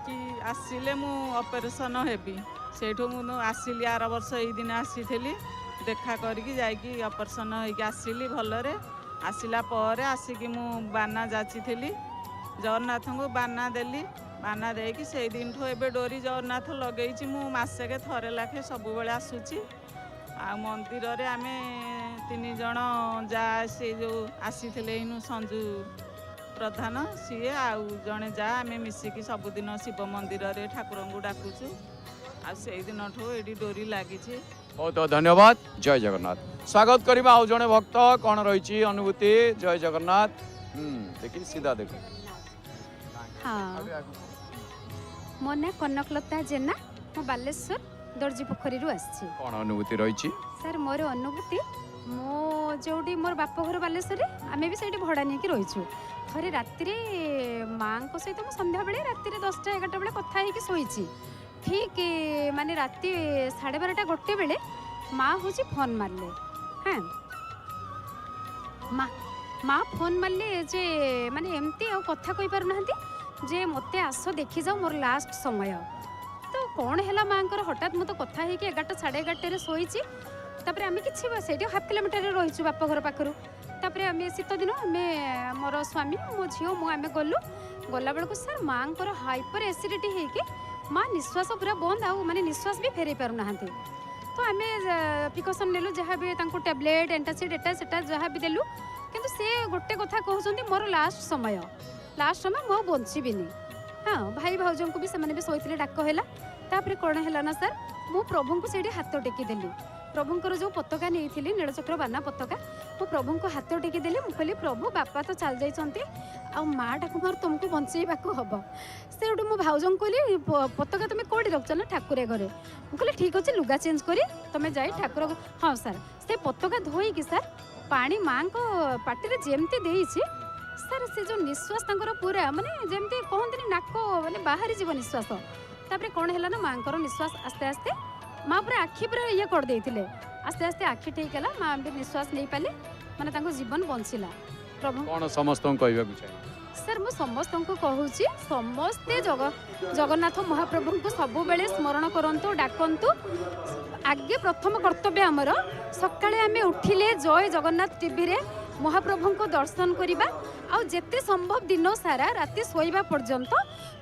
S6: कि आसिले मु ऑपरेशन हेबी सेठू मु आसिली आर वर्ष यही दिन आसी देखा करके जाइकी ऑपरेशन होइकी आसिली भलरे आसिला पर आसिकी मु बाना जाची ଜଗନ୍ନାଥଙ୍କୁ ବାନା ଦେଲି। ବାନା ଦେଇକି ସେଇ ଦିନଠୁ ଏବେ ଡୋରି ଜଗନ୍ନାଥ ଲଗେଇଛି। ମୁଁ ମାସକେ ଥରେ ଲେଖେ ସବୁବେଳେ ଆସୁଛି। ଆଉ ମନ୍ଦିରରେ ଆମେ 3 ଜଣ ଯା ସେ ଯେଉଁ ଆସିଥିଲେ ଏଇନୁ ସଞ୍ଜୁ ପ୍ରଧାନ ସିଏ ଆଉ ଜଣେ ଯା ଆମେ ମିଶିକି ସବୁଦିନ ଶିବ ମନ୍ଦିରରେ ଠାକୁରଙ୍କୁ ଡାକୁଛୁ। ଆଉ ସେଇ ଦିନଠୁ ଏଠି ଡୋରି ଲାଗିଛି।
S1: बहुत बहुत धन्यवाद। जय जगन्नाथ। स्वागत करवा आउ जड़े भक्त कौन रही अनुभूति। जय जगन्नाथ। देखी सीधा देखो।
S7: हाँ मो ना कनकलता जेना मो बालेश्वर दर्जी पोखरी आसी।
S1: कौन अनुभूति रही?
S7: सर मोर अनुभूति मो जो मोर बापघर बालेश्वर आम भी से भड़ा नहीं रहीचु। थे राति माँ सहित मुझे सन्ध्या बेले राति 10टा 11टा बेले कथा होगी शोची। ठीक माने राति 12:30 1 बेले माँ हूँ फोन मारले। हाँ माँ फोन मारले जे माने एमती आ कथा कही पार ना जे मते आस देखी जाओ मोर लास्ट समय। तो कौन है माँ हठात मुझे कथा है 11टा 11:30 शोची। तापर आम कि 1/2 किलोमीटर रहीचु बापघर पाखर। तापर आम शीत दिन आम मोर स्वामी मो झील मुझे गलु गला बेलू सर माँ हाइपर एसिडिटी होगी माँ निश्वास पूरा बंद आउ माने निश्वास भी फेरई पार ना। तो आम प्रिकसन नेलु जहाँ भी टैबलेट एंटासिड एटा सेटा जहाँ भी देलु किंतु से गोटे कथा कहते मोर लास्ट समय मु बंचीबिनी। हाँ भाई भाउज को भी से शोते डाक है। तापर कौन है ना सर मु प्रभु को से हाथ टेकी देली। प्रभुंर जो पताका नहीं नीलचक्र बाना पताका मु प्रभु को हाथ टेकी देली। मुझे प्रभु बापा तो चल जाइए आटा को मोर तुमको बंचेबा हम से मो भाउज कहली पताका तुम कौटी रखच ना ठाकुर घरे। मुझे ठीक अच्छे लुगा चेंज करी तुम जाई ठाकुर। हाँ सर से पताका धोईकी सर पानी माँ को पार्टी जमती देसी सर से जो निश्वास पूरा माने जमती कहते नाक माने बाहरी जीव निश्वास। तापर कौन है ना माँ निश्वास आस्ते आस्ते माँ पूरा आखि पूरा ये कर देते आस्ते आस्ते आखि ठीक है माँ भी निश्वास नहीं पाले माने तांको जीवन बंचिला। प्रभु
S1: कौन समस्त कहवा
S7: सर मु समस्त को कहूँ समस्ते जगन्नाथ महाप्रभु को सब बेले स्मरण करंतु डाकंतु। आगे प्रथम कर्तव्य आमर सकाळे आमे उठिले जय जगन्नाथ टीवी रे महाप्रभु को दर्शन करिबा आ जेते संभव दिन सारा राति सोइबा पर्यंत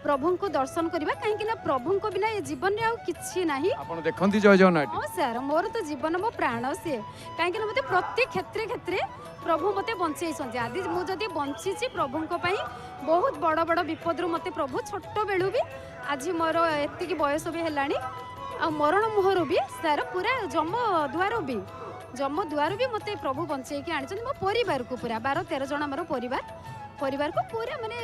S7: प्रभु को दर्शन करिबा कहीं ना प्रभु को बिना ये जीवन रे आ किछि नाही।
S1: आपण देखंती जय जगन्नाथ।
S7: हां सर मोर तो जीवन मो प्राण से कहीं ना मते प्रत्येक क्षेत्र प्रभु मते बंचैछन्ति। आदि मु जदि बंचीछि प्रभु को पई बहुत बड़ बड़ विपद रु मते प्रभु छोट बेलू भी आज मोर एतिकी बयस भी हेलानी आ मरण मुहरु भी सर पूरा जम दुआर भी मते प्रभु बंचैकी आनी मो परिवार को पूरा 12-13 जन आमर परिवार को पूरा माने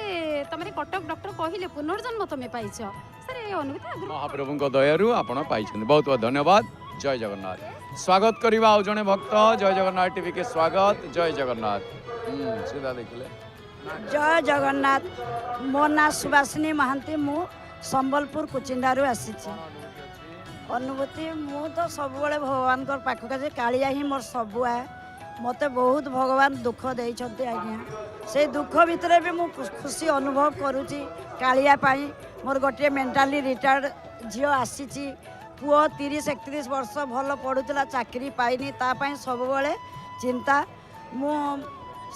S7: तमरे कटक डॉक्टर कहिले पुनर्जन्म तमे पाइछ सर ए अनुभूति
S1: महाप्रभु को दयारु आपण पाइछन। बहुत बहुत धन्यवाद। जय जगन्नाथ। स्वागत करवा आउ जने भक्त जय जगन्नाथ टीवी के स्वागत। जय जगन्नाथ। सीधा देखले।
S8: जय जगन्नाथ। मो ना सुभाषिनी महांती मु संबलपुर कुचिंडारू आसी। अनुभूति मु तो सब बड़े भगवान पाखक जे कालिया ही मोर सबू है। मत बहुत भगवान दुख देइछन्ते आज्ञा से दुख भितर भी मु खुशी अनुभव करुची कालिया पाई। मोर गोटे मेंटाली रिटायर्ड झील आसी पुओ 30-31 वर्ष भल पढ़ुला चाकरी पाइनी तापाई सब बड़े चिंता मु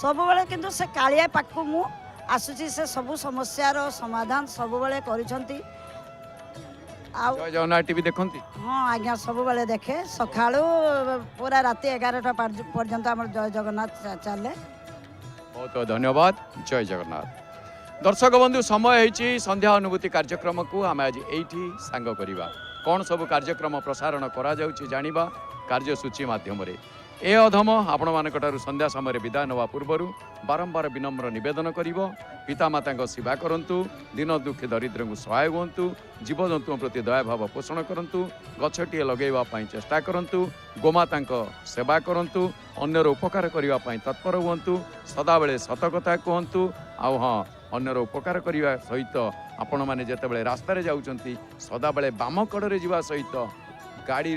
S8: सब बड़े किंतु से कालिया पाखु मु आसुची से सब समस्यार समाधान सब बड़े करिसंती।
S1: जय जगन्नाथ टीवी देखंती।
S8: हाँ आज्ञा सब बेले देखे सकाळू पूरा राति 11टा पर्यंत आम जय जगन्नाथ चले।
S1: बहुत बहुत धन्यवाद। जय जगन्नाथ। दर्शक बंधु समय होइछि संध्या अनुभूति कार्यक्रम को आम आज एठी सांग करिबा। कौन सब कार्यक्रम प्रसारण करा जाउछि जानिबा कार्यसूची माध्यम रे। ए अधम आपण मानकटारु संध्या समय विदाय नवा पूर्वरु बारंबार विनम्र निवेदन करिवो पितामाता सेवा करंतु दिन दुखी दरिद्र को सहाय हुंतु जीवजंतु प्रति दया भाव पोषण करंतु गछटिए लगेवा पई चेष्टा करंतु गोमाता सेवा करंतु अन्यर उपकार करिवा पई तत्पर हुंतु सदा बेले सत कथा कहंतु आ हां अन्यर उपकार करिवा सहित आपण माने जेतेबेले रास्ता रे जाउचंती सदा बेले बाम कड़े जीवा सहित गाड़ी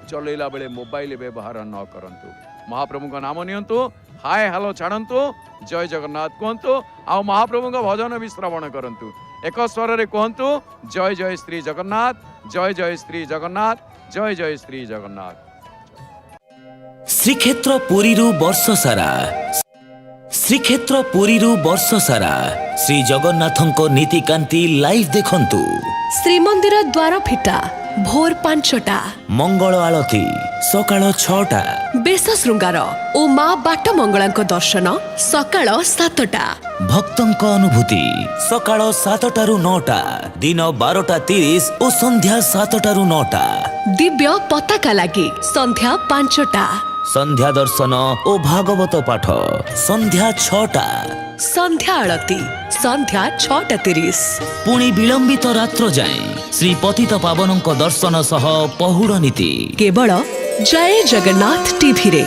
S1: चलैला बेले मोबाइल व्यवहार न करंतु। महाप्रभु का नाम नियंतु हाय हेलो छाड़ंतु जय जगन्नाथ कहंतु आ महाप्रभु का भजन भी श्रवण करंतु। एक स्वर रे कहंतु जय जय श्री जगन्नाथ जय जय श्री जगन्नाथ जय जय श्री जगन्नाथ।
S23: श्रीक्षेत्र पुरी वर्ष सारा
S9: श्रीक्षेत्र पुरीरू वर्ष सारा श्री जगन्नाथंको नीतिकांति लाइव देखंतु।
S10: श्रीमंदिर द्वार फिटा भोर 5टा,
S9: मंगल आलती सकाळ 6टा,
S10: बेस श्रृंगार ओ मां बाट मंगलांको दर्शन सकाळ 7टा,
S9: भक्तंको अनुभूति सकाळ 7टारू 9टा, दिन 12:30 और संध्या 7टारू 9टा,
S10: दिव्य पताका लागि संध्या 5टा,
S9: संध्या दर्शन और भागवत पाठ संध्या 6टा,
S10: संध्या आळती संध्या 6:30,
S9: पुणी विलंबित रात्र जाए श्री पतित पावनंको दर्शन सह पहुड़ नीति
S10: केवल जय जगन्नाथ टीवी रे।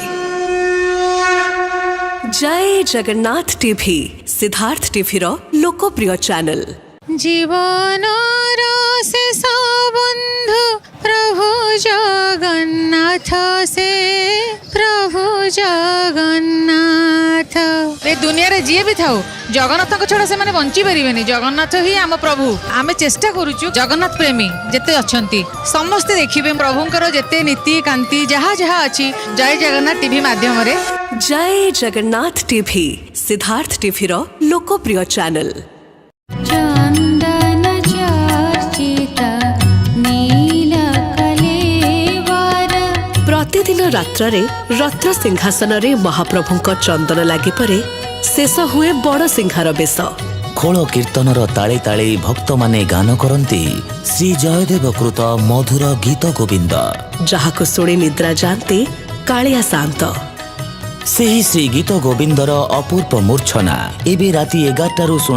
S10: जय जगन्नाथ टीवी सिद्धार्थ टीवी रो लोकप्रिय चैनल।
S5: जीवन शेष बंधु प्रभु जगन्नाथ से, प्रभु जगन्नाथ ए दुनिया रे जी भी थाउ जगन्नाथ को छड़ा से माने बंची परिबेनी। जगन्नाथ ही आम प्रभु। आमे चेष्टा करूछु जगन्नाथ प्रेमी जेते अछंती समस्त देखिबे प्रभुंकर जेते नीति कांति जहा जहा अछि जय जगन्नाथ टीवी माध्यम रे।
S10: जय जगन्नाथ टीवी सिद्धार्थ टीवी रो लोकप्रिय चैनल। प्रतिदिन रात्र रे रत्न सिंहासन रे महाप्रभुंक चंदन लागि परे शेष हुए बड़ सिंहार बेश।
S9: खोल कीर्तनर ताले ताले भक्त माने गान करती श्री जयदेव कृत मधुर गीत गोविंद,
S10: जहाको सुणी निद्रा जानते कालिया शांत।
S9: सेही श्री गीत गोविंदर अपूर्व मूर्छना एबे राति 11टारू